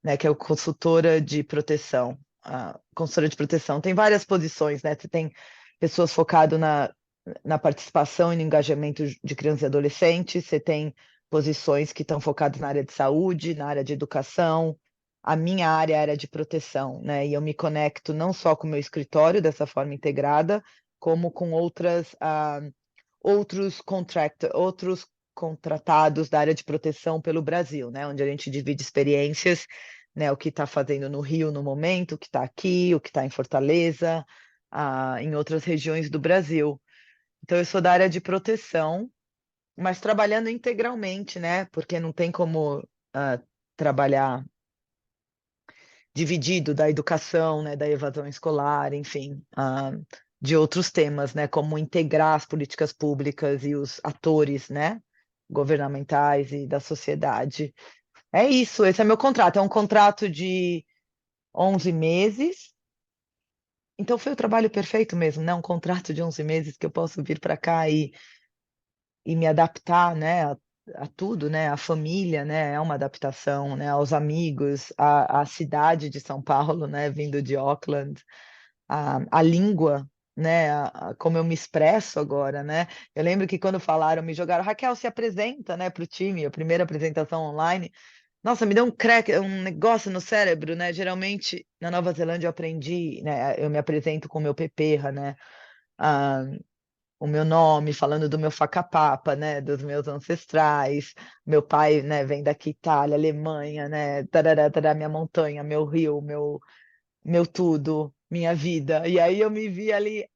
né? Que é o consultora de proteção. Consultora de proteção. Tem várias posições, né? Você tem pessoas focadas na participação e no engajamento de crianças e adolescentes, você tem posições que estão focadas na área de saúde, na área de educação. A minha área é a área de proteção, né? E eu me conecto não só com o meu escritório dessa forma integrada, como com outros contratados da área de proteção pelo Brasil, né? Onde a gente divide experiências, né? O que está fazendo no Rio no momento, o que está aqui, o que está em Fortaleza, em outras regiões do Brasil. Então, eu sou da área de proteção, mas trabalhando integralmente, né? Porque não tem como trabalhar dividido da educação, né? Da evasão escolar, enfim, de outros temas, né? Como integrar as políticas públicas e os atores, né? Governamentais e da sociedade. É isso, esse é meu contrato. É um contrato de 11 meses. Então, foi o trabalho perfeito mesmo, né? Um contrato de 11 meses que eu posso vir para cá e me adaptar, né, a tudo, né, a família, né, é uma adaptação, né, aos amigos, à cidade de São Paulo, né, vindo de Auckland, a língua, né, como eu me expresso agora, né, eu lembro que quando falaram, me jogaram, Raquel, se apresenta, né, para o time, a primeira apresentação online, nossa, me deu um crack, um negócio no cérebro, né, geralmente na Nova Zelândia eu aprendi, né, eu me apresento com o meu peperra, né, ah, o meu nome, falando do meu facapapa, né, dos meus ancestrais. Meu pai, né, vem daqui, Itália, Alemanha, né, tarará, tarará, minha montanha, meu rio, meu tudo, minha vida. E aí eu me vi ali,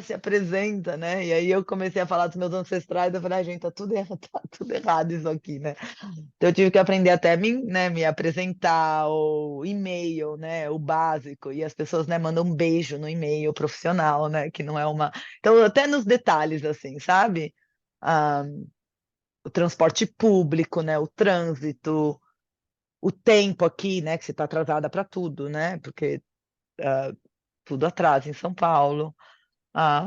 se apresenta, né? E aí eu comecei a falar dos meus ancestrais, eu falei, gente, tá tudo errado, tá tudo errado isso aqui, né? Então eu tive que aprender até me apresentar, o e-mail, né, o básico, e as pessoas, né, mandam um beijo no e-mail profissional, né, que não é uma... Então, até nos detalhes, assim, sabe? Ah, o transporte público, né, o trânsito, o tempo aqui, né, que você está atrasada para tudo, né, porque tudo atrasa em São Paulo. Ah,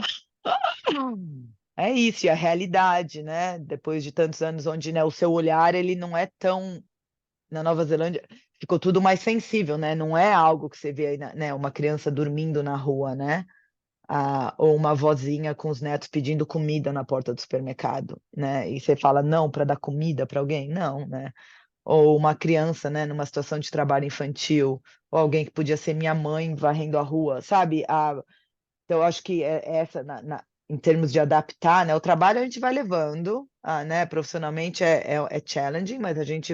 é isso, e a realidade, né, depois de tantos anos onde, né, o seu olhar, ele não é tão na Nova Zelândia ficou tudo mais sensível, né? Não é algo que você vê aí, né? Uma criança dormindo na rua, né? Ou uma vozinha com os netos pedindo comida na porta do supermercado, né? E você fala não para dar comida para alguém? Não, né? Ou uma criança, né? Numa situação de trabalho infantil, ou alguém que podia ser minha mãe varrendo a rua, sabe? Então, eu acho que é essa, em termos de adaptar, né? O trabalho a gente vai levando, né? Profissionalmente é challenging, mas a gente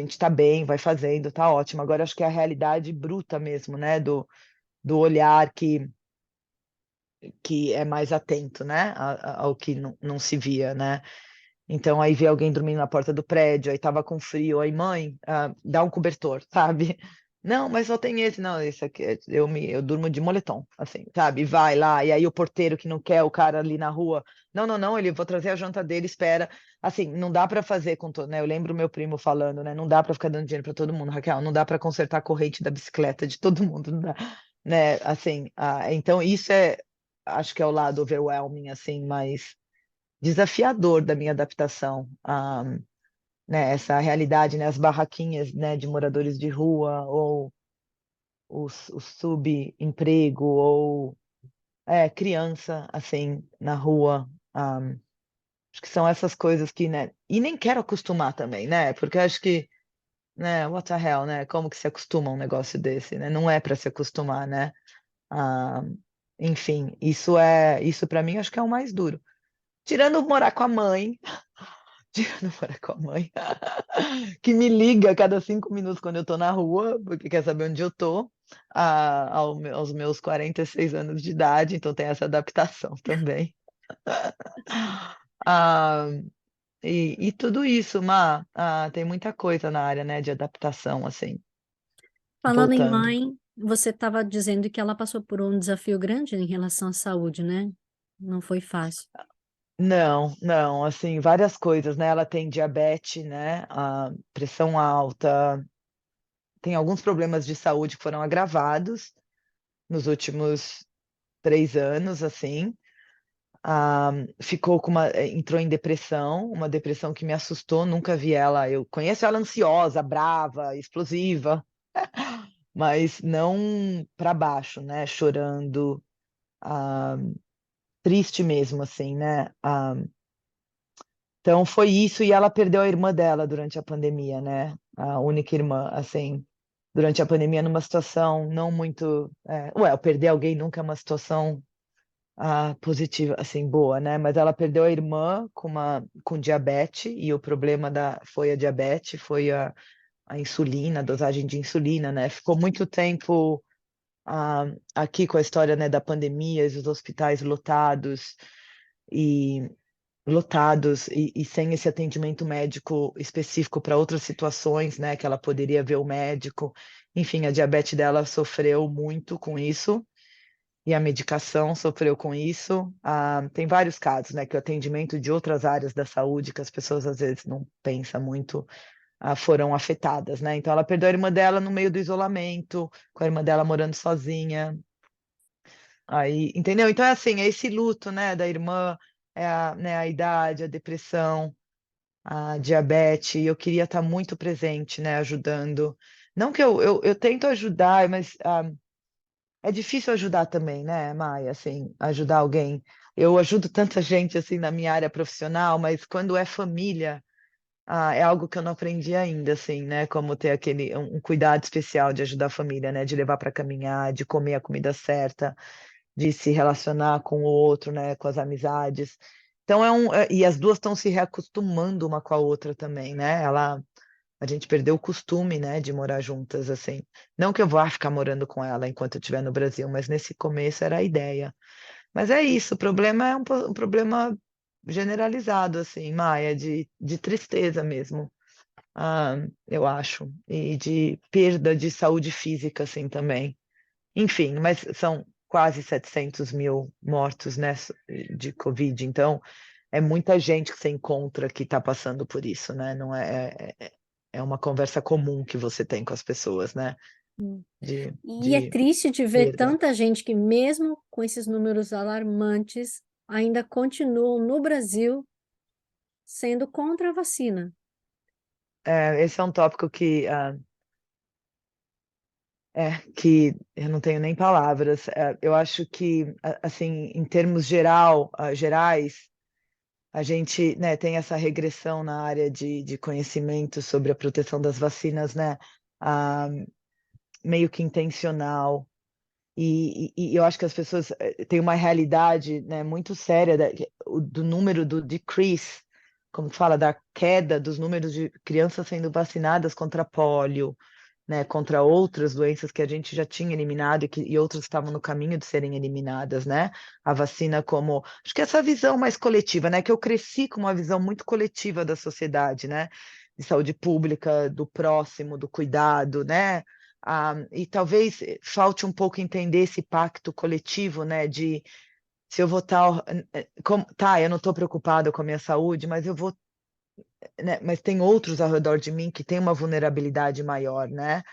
está bem, vai fazendo, tá ótimo. Agora, acho que é a realidade bruta mesmo, né? Do olhar que é mais atento, né? Ao que não se via, né? Então, aí vê alguém dormindo na porta do prédio, aí tava com frio, aí, mãe, dá um cobertor, sabe? Não, mas só tem esse, não, esse aqui, eu durmo de moletom, assim, sabe? Vai lá, e aí o porteiro que não quer o cara ali na rua, não, não, não, ele vou trazer a janta dele, espera. Assim, não dá para fazer com todo, né? Eu lembro meu primo falando, né? Não dá para ficar dando dinheiro para todo mundo, Raquel, não dá para consertar a corrente da bicicleta de todo mundo, não dá, né? Assim, então isso acho que é o lado overwhelming, assim, mas desafiador da minha adaptação a, né, essa realidade, né, as barraquinhas, né, de moradores de rua, ou o subemprego, ou criança, assim, na rua. Acho que são essas coisas que, né, e nem quero acostumar também, né, porque eu acho que, né, what the hell, né, como que se acostuma a um negócio desse, né, não é para se acostumar, né. Ah, enfim, isso para mim acho que é o mais duro. Tirando morar com a mãe, tirando morar com a mãe, que me liga a cada 5 minutos quando eu tô na rua, porque quer saber onde eu tô, aos meus 46 anos de idade, então tem essa adaptação também. Ah, e tudo isso, tem muita coisa na área, né, de adaptação, assim, Falando em voltando. mãe, você estava dizendo que ela passou por um desafio grande em relação à saúde, né? Não foi fácil. Não, não, assim, várias coisas, né, ela tem diabetes, né, pressão alta, tem alguns problemas de saúde que foram agravados nos últimos 3 anos, assim. Ficou entrou em depressão, uma depressão que me assustou, nunca vi ela, eu conheço ela ansiosa, brava, explosiva, mas não para baixo, né, chorando, ah, triste mesmo, assim, né. Então foi isso, e ela perdeu a irmã dela durante a pandemia, né, a única irmã, assim, durante a pandemia numa situação não muito, perder alguém nunca é uma situação positiva, assim, boa, né, mas ela perdeu a irmã com diabetes, e o problema foi a diabetes, foi a insulina, a dosagem de insulina, né, ficou muito tempo, aqui com a história, né, da pandemia, os hospitais e lotados, sem esse atendimento médico específico para outras situações, né, que ela poderia ver o médico. Enfim, a diabetes dela sofreu muito com isso, e a medicação sofreu com isso. Tem vários casos, né, que o atendimento de outras áreas da saúde, que as pessoas às vezes não pensam muito, foram afetadas, né. Então ela perdeu a irmã dela no meio do isolamento, com a irmã dela morando sozinha. Aí, entendeu? Então é assim, é esse luto, né, da irmã, né, a idade, a depressão, a diabetes, e eu queria estar muito presente, né, ajudando. Não que eu tento ajudar, mas é difícil ajudar também, né, Maia, assim, ajudar alguém. Eu ajudo tanta gente, assim, na minha área profissional, mas quando é família, é algo que eu não aprendi ainda, assim, né, como ter um cuidado especial de ajudar a família, né, de levar para caminhar, de comer a comida certa, de se relacionar com o outro, né, com as amizades. Então e as 2 estão se reacostumando uma com a outra também, né, a gente perdeu o costume, né, de morar juntas, assim. Não que eu vá ficar morando com ela enquanto eu estiver no Brasil, mas nesse começo era a ideia. Mas é isso, o problema é um problema generalizado, assim, Maia, de tristeza mesmo, eu acho, e de perda de saúde física, assim, também. Enfim, mas são quase 700.000 mortos, né, de Covid, então é muita gente que você encontra que está passando por isso, né, não é uma conversa comum que você tem com as pessoas, né, Hum. de E é de triste de ver perda. tanta gente que, mesmo com esses números alarmantes, ainda continuam no Brasil sendo contra a vacina. Esse é um tópico que eu não tenho nem palavras. Eu acho que, assim, em termos gerais, a gente, né, tem essa regressão na área de conhecimento sobre a proteção das vacinas, né, ah, meio que intencional. E eu acho que as pessoas têm uma realidade, né, muito séria do número do decrease, como fala, da queda dos números de crianças sendo vacinadas contra pólio, né, contra outras doenças que a gente já tinha eliminado e outras estavam no caminho de serem eliminadas, né? A vacina como, acho que essa visão mais coletiva, né, que eu cresci com uma visão muito coletiva da sociedade, né? De saúde pública, do próximo, do cuidado, né? E talvez falte um pouco entender esse pacto coletivo, né? De se eu vou estar, tá, eu não estou preocupada com a minha saúde, mas eu vou, né? Mas tem outros ao redor de mim que têm uma vulnerabilidade maior, né?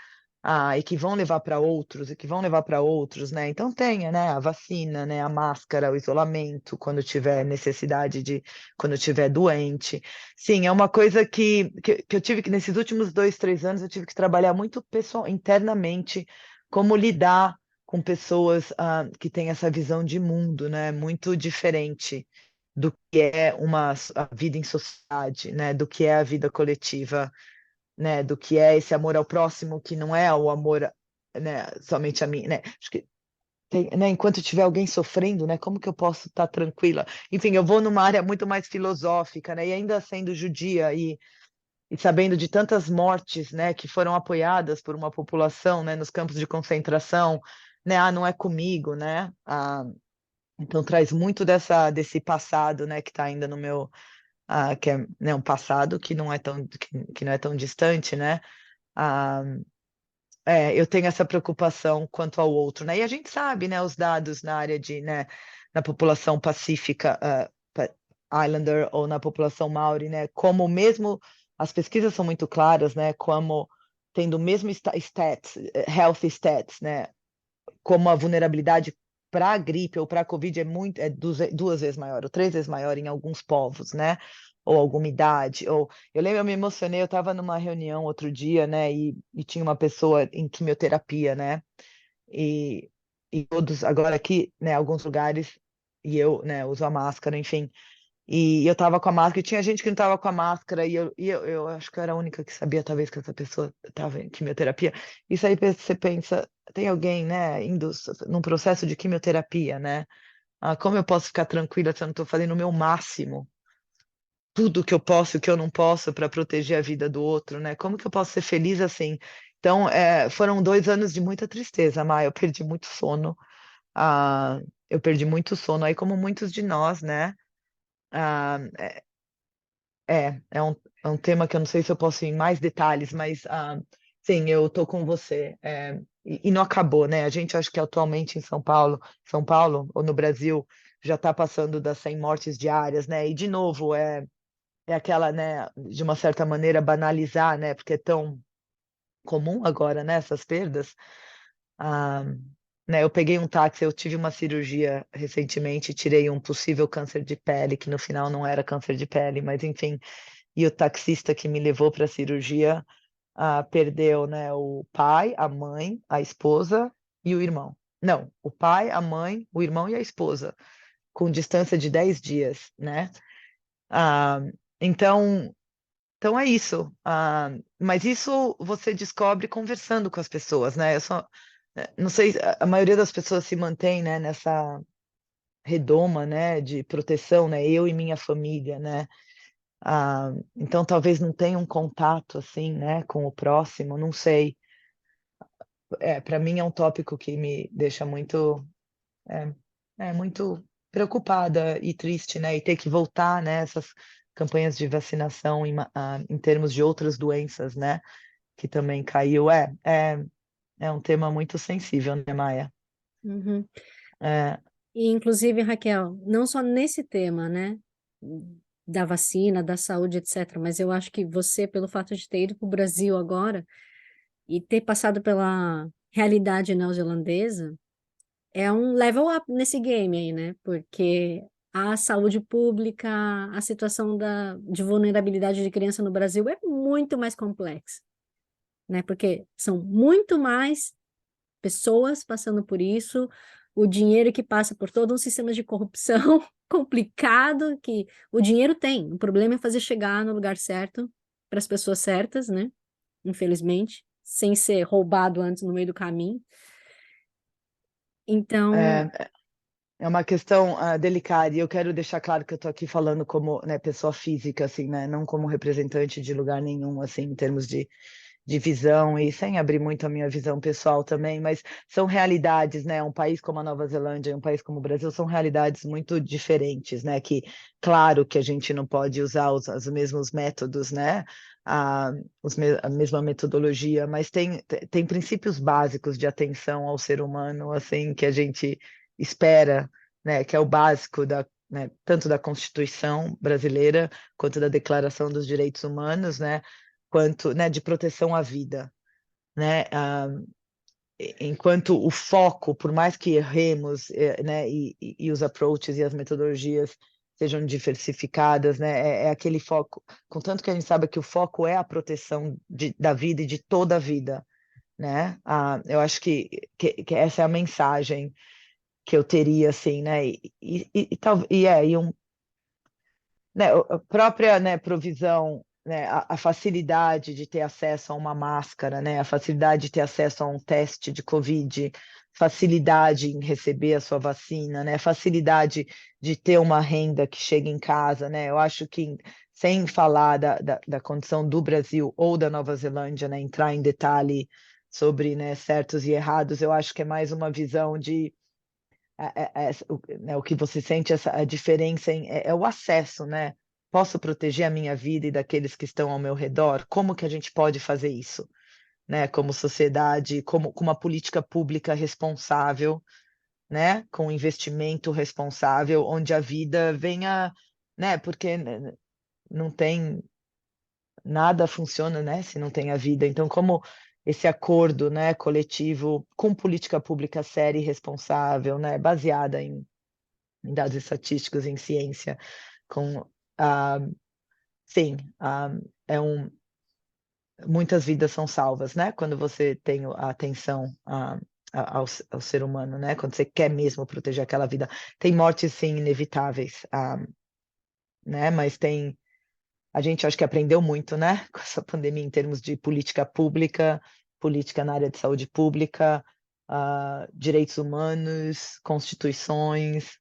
e que vão levar para outros, e que vão levar para outros, né? Então tenha, né, a vacina, né, a máscara, o isolamento, quando tiver necessidade quando tiver doente. Sim, é uma coisa que eu tive que, nesses últimos 2, 3 anos, eu tive que trabalhar muito internamente, como lidar com pessoas que têm essa visão de mundo, né, muito diferente do que é a vida em sociedade, né, do que é a vida coletiva, né, do que é esse amor ao próximo, que não é o amor, né, somente a mim, né? Acho que né, enquanto tiver alguém sofrendo, né, como que eu posso estar tranquila? Enfim, eu vou numa área muito mais filosófica, né, e ainda sendo judia e sabendo de tantas mortes, né, que foram apoiadas por uma população, né, nos campos de concentração, né, não é comigo, né? Então traz muito desse passado, né, que está ainda no meu, que é, né, um passado que não é que não é tão distante, né? Ah, eu tenho essa preocupação quanto ao outro, né? E a gente sabe, né, os dados na área né, na população pacífica, Islander ou na população Maori, né, como mesmo as pesquisas são muito claras, né, como tendo o mesmo stats, health stats, né, como a vulnerabilidade para a gripe ou para a Covid é 2 vezes maior, ou 3 vezes maior em alguns povos, né? Ou alguma idade. Eu lembro, eu me emocionei, eu estava numa reunião outro dia, né? E tinha uma pessoa em quimioterapia, né? E todos, agora aqui, né, alguns lugares, e eu, né, uso a máscara, enfim. E eu tava com a máscara, e tinha gente que não tava com a máscara, e eu acho que eu era a única que sabia, talvez, que essa pessoa estava em quimioterapia. Isso aí você pensa, tem alguém, né, indo num processo de quimioterapia, né? Como eu posso ficar tranquila se eu não estou fazendo o meu máximo, tudo que eu posso e o que eu não posso para proteger a vida do outro, né? Como que eu posso ser feliz assim? Então, foram 2 anos de muita tristeza, Maia. Eu perdi muito sono. Eu perdi muito sono, aí como muitos de nós, né? Ah, é um tema que eu não sei se eu posso ir em mais detalhes, mas sim, eu tô com você. E não acabou, né? A gente acha que atualmente em São Paulo ou no Brasil já está passando das 100 mortes diárias, né? E de novo é aquela, né? De uma certa maneira banalizar, né? Porque é tão comum agora, né? Essas perdas. Ah, né? Eu peguei um táxi, eu tive uma cirurgia recentemente, tirei um possível câncer de pele, que no final não era câncer de pele, mas enfim. E o taxista que me levou para a cirurgia perdeu, né, o pai, a mãe, a esposa e o irmão. Não, o pai, a mãe, o irmão e a esposa, com distância de 10 dias, né? Ah, então, então é isso. Mas isso você descobre conversando com as pessoas, né? Não sei, a maioria das pessoas se mantém, né, nessa redoma, né, de proteção, né? Eu e minha família, né? Então talvez não tenha um contato assim, né, com o próximo, não sei. Para mim é um tópico que me deixa é, muito preocupada e triste, né, e ter que voltar, né, essas campanhas de vacinação em termos de outras doenças, né, que também caiu. É um tema muito sensível, né, Maia? Uhum. É, E, inclusive, Raquel, não só nesse tema, né, da vacina, da saúde, etc., mas eu acho que você, pelo fato de ter ido para o Brasil agora e ter passado pela realidade neozelandesa, é um level up nesse game aí, né? Porque a saúde pública, a situação de vulnerabilidade de criança no Brasil é muito mais complexa, né? Porque são muito mais pessoas passando por isso, o dinheiro que passa por todo um sistema de corrupção complicado, que o dinheiro tem, o problema é fazer chegar no lugar certo, para as pessoas certas, né? Infelizmente, sem ser roubado antes no meio do caminho. Então, é, é uma questão delicada, e eu quero deixar claro que eu estou aqui falando como, né, pessoa física, assim, né, não como representante de lugar nenhum, assim, em termos de visão, e sem abrir muito a minha visão pessoal também, mas são realidades, né? Um país como a Nova Zelândia e um país como o Brasil são realidades muito diferentes, né? Que, claro que a gente não pode usar os mesmos métodos, né? A, a mesma metodologia, mas tem princípios básicos de atenção ao ser humano, assim, que a gente espera, né? Que é o básico né, tanto da Constituição brasileira quanto da Declaração dos Direitos Humanos, né? Quanto, né, de proteção à vida. né? Enquanto o foco, por mais que erremos, né, e os approaches e as metodologias sejam diversificadas, né, é aquele foco, contanto que a gente sabe que o foco é a proteção da vida e de toda a vida, né? Eu acho que essa é a mensagem que eu teria, assim, né? Né, a própria, né, provisão, né, a facilidade de ter acesso a uma máscara, né, a facilidade de ter acesso a um teste de Covid, facilidade em receber a sua vacina, né, facilidade de ter uma renda que chega em casa, né, eu acho que, sem falar da condição do Brasil ou da Nova Zelândia, né, entrar em detalhe sobre, né, certos e errados, eu acho que é mais uma visão de né, o que você sente a diferença é o acesso, né? Posso proteger a minha vida e daqueles que estão ao meu redor? Como que a gente pode fazer isso, né? Como sociedade, com uma política pública responsável, né? Com investimento responsável, onde a vida venha, né? Porque não tem nada funciona, né, se não tem a vida. Então, como esse acordo, né, coletivo com política pública séria e responsável, né, baseada em dados estatísticos, em ciência, com, ah, sim, é muitas vidas são salvas, né, quando você tem a atenção ao ser humano, né, quando você quer mesmo proteger aquela vida. Tem mortes, sim, inevitáveis, né, mas a gente acho que aprendeu muito, né, com essa pandemia em termos de política pública, política na área de saúde pública, direitos humanos, constituições,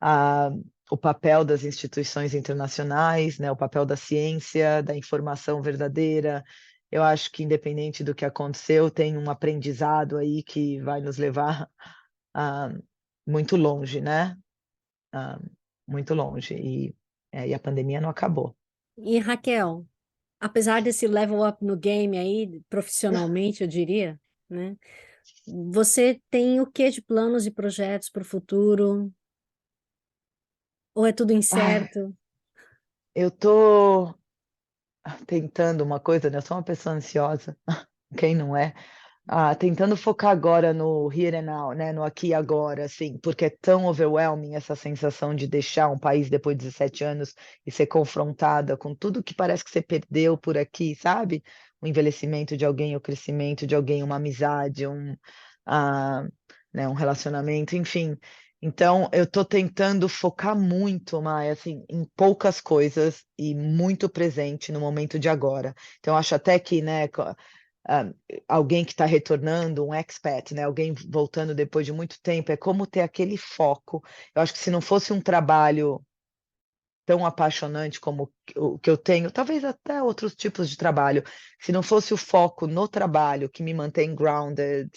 ah, o papel das instituições internacionais, né, o papel da ciência, da informação verdadeira. Eu acho que, independente do que aconteceu, tem um aprendizado aí que vai nos levar ah, muito longe, né? Ah, muito longe. E a pandemia não acabou. E Raquel, apesar desse level up no game aí, profissionalmente, eu diria, né? Você tem o que de planos e projetos para o futuro? Ou é tudo Ai, incerto? eu tô tentando uma coisa, né? Eu sou uma pessoa ansiosa, quem não é? Tentando focar agora no here and now, né? No aqui e agora, assim, porque é tão overwhelming essa sensação de deixar um país depois de 17 anos e ser confrontada com tudo que parece que você perdeu por aqui, sabe? O envelhecimento de alguém, o crescimento de alguém, uma amizade, ah, né, um relacionamento, enfim. Então, eu estou tentando focar muito, Maia, assim, em poucas coisas e muito presente no momento de agora. Então, acho até que, né, ah, alguém que está retornando, um expat, né, alguém voltando depois de muito tempo, é como ter aquele foco. Eu acho que se não fosse um trabalho tão apaixonante como o que eu tenho, talvez até outros tipos de trabalho, se não fosse o foco no trabalho que me mantém grounded,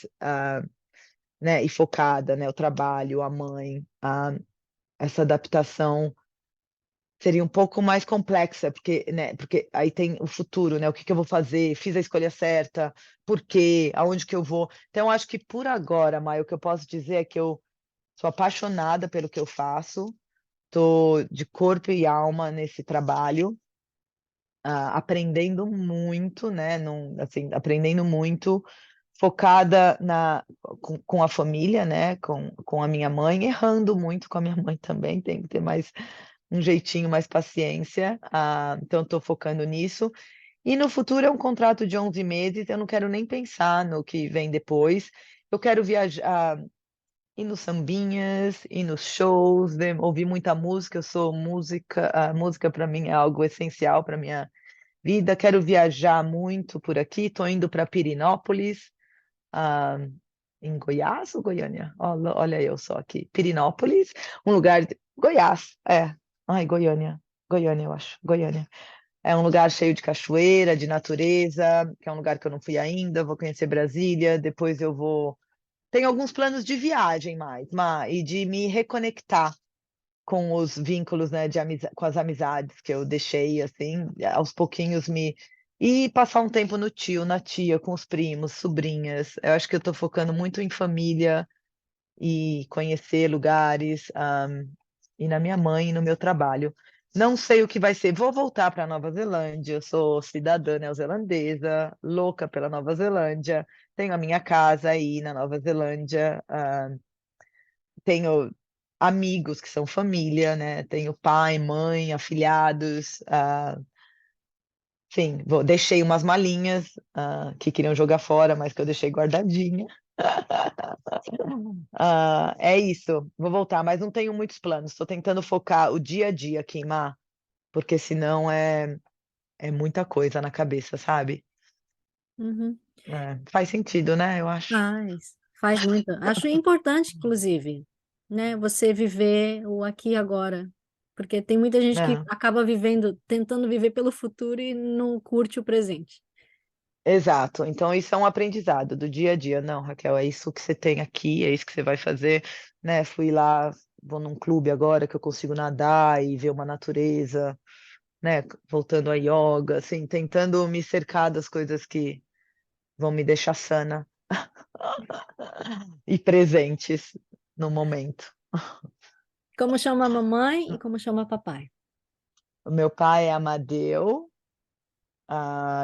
né, e focada, né, o trabalho, a mãe, essa adaptação seria um pouco mais complexa, porque, né, porque aí tem o futuro, né, o que que eu vou fazer, fiz a escolha certa, por quê, aonde que eu vou. Então, acho que por agora, Maia, o que eu posso dizer é que eu sou apaixonada pelo que eu faço, estou de corpo e alma nesse trabalho, aprendendo muito, né, assim, aprendendo muito, focada com a família, né, com a minha mãe, errando muito com a minha mãe também, tem que ter mais um jeitinho, mais paciência. Então, estou focando nisso. E no futuro é um contrato de 11 meses, eu não quero nem pensar no que vem depois. Eu quero viajar, ir nos sambinhas, ir nos shows, ouvir muita música. Eu sou música, a música para mim é algo essencial para minha vida. Quero viajar muito por aqui. Estou indo para Pirinópolis, ah, em Goiás ou Goiânia? Olha eu só aqui. Pirinópolis, um lugar Goiás, é. Ai, Goiânia. Goiânia, eu acho. Goiânia. É um lugar cheio de cachoeira, de natureza, que é um lugar que eu não fui ainda. Vou conhecer Brasília, depois eu vou. Tenho alguns planos de viagem mais, e de me reconectar com os vínculos, né, com as amizades que eu deixei, assim, aos pouquinhos e passar um tempo no tio, na tia, com os primos, sobrinhas. Eu acho que eu estou focando muito em família e conhecer lugares, e na minha mãe e no meu trabalho. Não sei o que vai ser. Vou voltar para a Nova Zelândia. Eu sou cidadã neozelandesa, louca pela Nova Zelândia. tenho a minha casa aí na Nova Zelândia, tenho amigos que são família, né? Tenho pai, mãe, afilhados, enfim, deixei umas malinhas que queriam jogar fora, mas que eu deixei guardadinha. É isso, vou voltar, mas não tenho muitos planos. Estou tentando focar o dia a dia, queimar, porque senão é muita coisa na cabeça, sabe? Uhum. Faz sentido, né? Eu acho. Faz muito. Acho importante, inclusive, né, você viver o aqui e agora. Porque tem muita gente que É, acaba vivendo, tentando viver pelo futuro e não curte o presente. exato. Então, isso é um aprendizado do dia a dia. Não, Raquel, é isso que você tem aqui, é isso que você vai fazer, né? Fui lá, vou num clube agora que eu consigo nadar e ver uma natureza, né? Voltando a yoga, assim, tentando me cercar das coisas que vão me deixar sana e presentes no momento. Como chama a mamãe e como chama papai? O meu pai é Amadeu,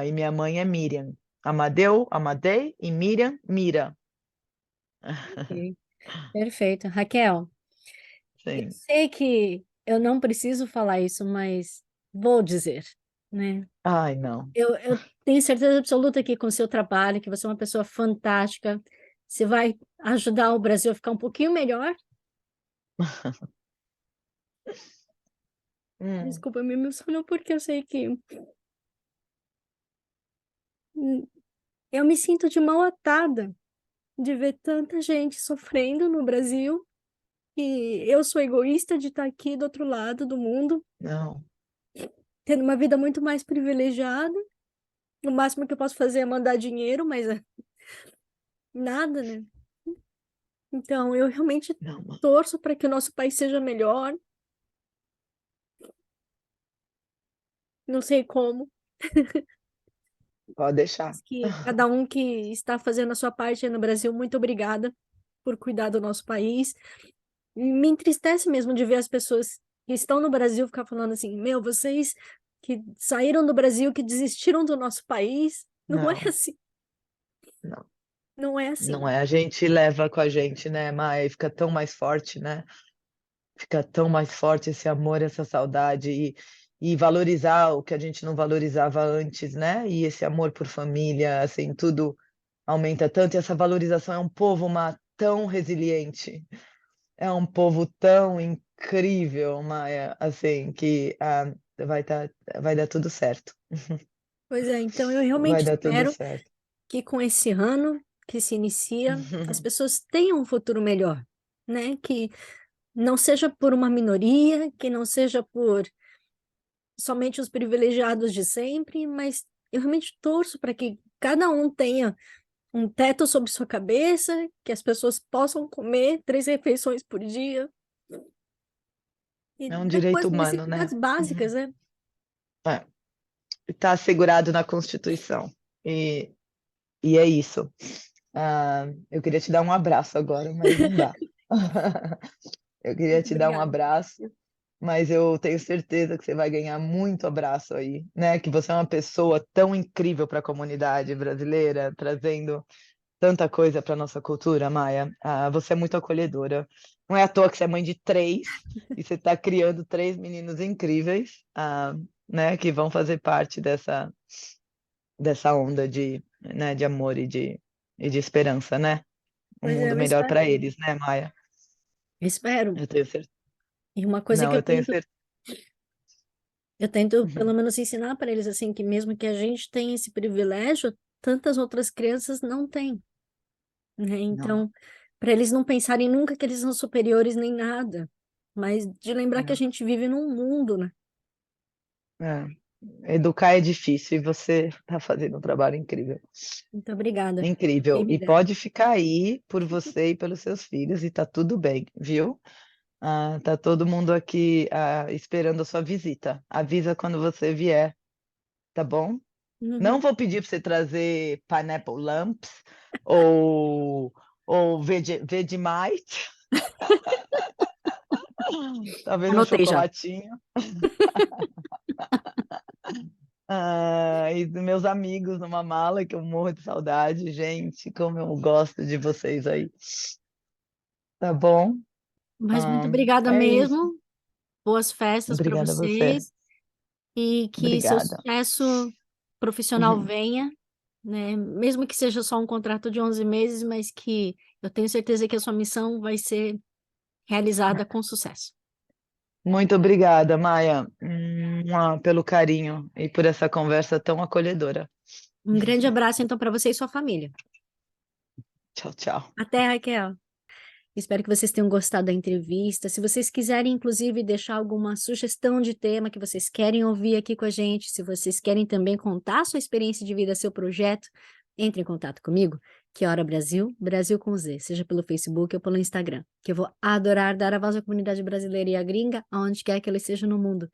e minha mãe é Miriam. Amadeu, Amadei e Miriam, Mira. Ok, perfeito. Raquel, eu Sim. sei que eu não preciso falar isso, mas vou dizer, né? Ai, não. Eu tenho certeza absoluta que com o seu trabalho, que você é uma pessoa fantástica, você vai ajudar o Brasil a ficar um pouquinho melhor. Hum, Desculpa, me emocionou porque eu sei que hum, eu me sinto de mão atada de ver tanta gente sofrendo no Brasil e eu sou egoísta de estar aqui do outro lado do mundo, não, tendo uma vida muito mais privilegiada. O máximo que eu posso fazer é mandar dinheiro, mas nada, né? Então, eu realmente não, torço para que o nosso país seja melhor. Não sei como, pode deixar. mas que cada um que está fazendo a sua parte aí no Brasil, muito obrigada por cuidar do nosso país. Me entristece mesmo de ver as pessoas que estão no Brasil ficar falando assim, meu, vocês que saíram do Brasil, que desistiram do nosso país, não é Não, assim, não, não é assim. não é. A gente leva com a gente, né, Maia? E fica tão mais forte, né? Fica tão mais forte esse amor, essa saudade e valorizar o que a gente não valorizava antes, né? E esse amor por família, assim, tudo aumenta tanto. E essa valorização é um povo tão resiliente, é um povo tão incrível, Maia, assim, que vai dar tudo certo. Pois é, então eu Vai realmente dar tudo espero certo. que com esse ano que se inicia, as pessoas tenham um futuro melhor, né? Que não seja por uma minoria, que não seja por somente os privilegiados de sempre, mas eu realmente torço para que cada um tenha um teto sobre sua cabeça, que as pessoas possam comer 3 refeições por dia e É um depois direito humano, né? necessidades básicas, né? Está assegurado na Constituição. E é isso. Eu queria te dar um abraço agora, mas não dá. Eu queria Muito te dar um obrigada. abraço, mas eu tenho certeza que você vai ganhar muito abraço aí, né? Que você é uma pessoa tão incrível para a comunidade brasileira, trazendo tanta coisa para nossa cultura, Maia. Você é muito acolhedora. Não é à toa que você é mãe de três e você está criando três meninos incríveis, né? Que vão fazer parte dessa onda né, de amor e de esperança, né? Um Pois é, mundo eu melhor espero. para eles, né, Maia? Espero. Eu tenho certeza. E uma coisa Não, que eu tenho certeza. eu tento pelo menos ensinar para eles assim que mesmo que a gente tenha esse privilégio, tantas outras crianças não têm, né? Não, Então, para eles não pensarem nunca que eles são superiores nem nada, mas de lembrar que a não. gente vive num mundo, né? É. Educar é difícil e você está fazendo um trabalho incrível. Muito obrigada. Incrível. Quem me E dera. pode ficar aí por você e pelos seus filhos e tá tudo bem, viu? Tá todo mundo aqui esperando a sua visita. Avisa quando você vier, tá bom? Não Uhum. vou pedir para você trazer pineapple lumps ou, ou Vegemite, talvez um Anotei já. chocolatinho. E dos meus amigos numa mala, que eu morro de saudade. Gente, como eu gosto de vocês aí. Tá bom? Mas muito Ah, obrigada é isso. mesmo. Boas festas para Obrigada a você. vocês e que seu Obrigada. sucesso profissional Uhum. venha, né? Mesmo que seja só um contrato de 11 meses, mas que eu tenho certeza que a sua missão vai ser realizada com sucesso. Muito obrigada, Maia, pelo carinho e por essa conversa tão acolhedora. Um grande abraço, então, para você e sua família. Tchau, tchau. Até, Raquel. Espero que vocês tenham gostado da entrevista. Se vocês quiserem, inclusive, deixar alguma sugestão de tema que vocês querem ouvir aqui com a gente, se vocês querem também contar sua experiência de vida, seu projeto, entre em contato comigo, Que Hora Brasil, Brasil com Z, seja pelo Facebook ou pelo Instagram, que eu vou adorar dar a voz à comunidade brasileira e à gringa, aonde quer que ela esteja no mundo.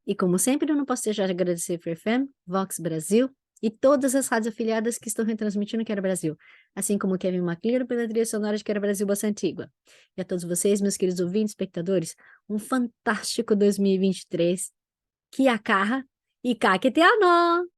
E como sempre, eu não posso deixar de agradecer a FM, Vox Brasil e todas as rádios afiliadas que estão retransmitindo Que Hora Brasil, assim como Kevin MacLeod pela trilha sonora de Que Hora Brasil Bossa Antigua. E a todos vocês, meus queridos ouvintes, espectadores, um fantástico 2023. Kia kaha e kakete ano!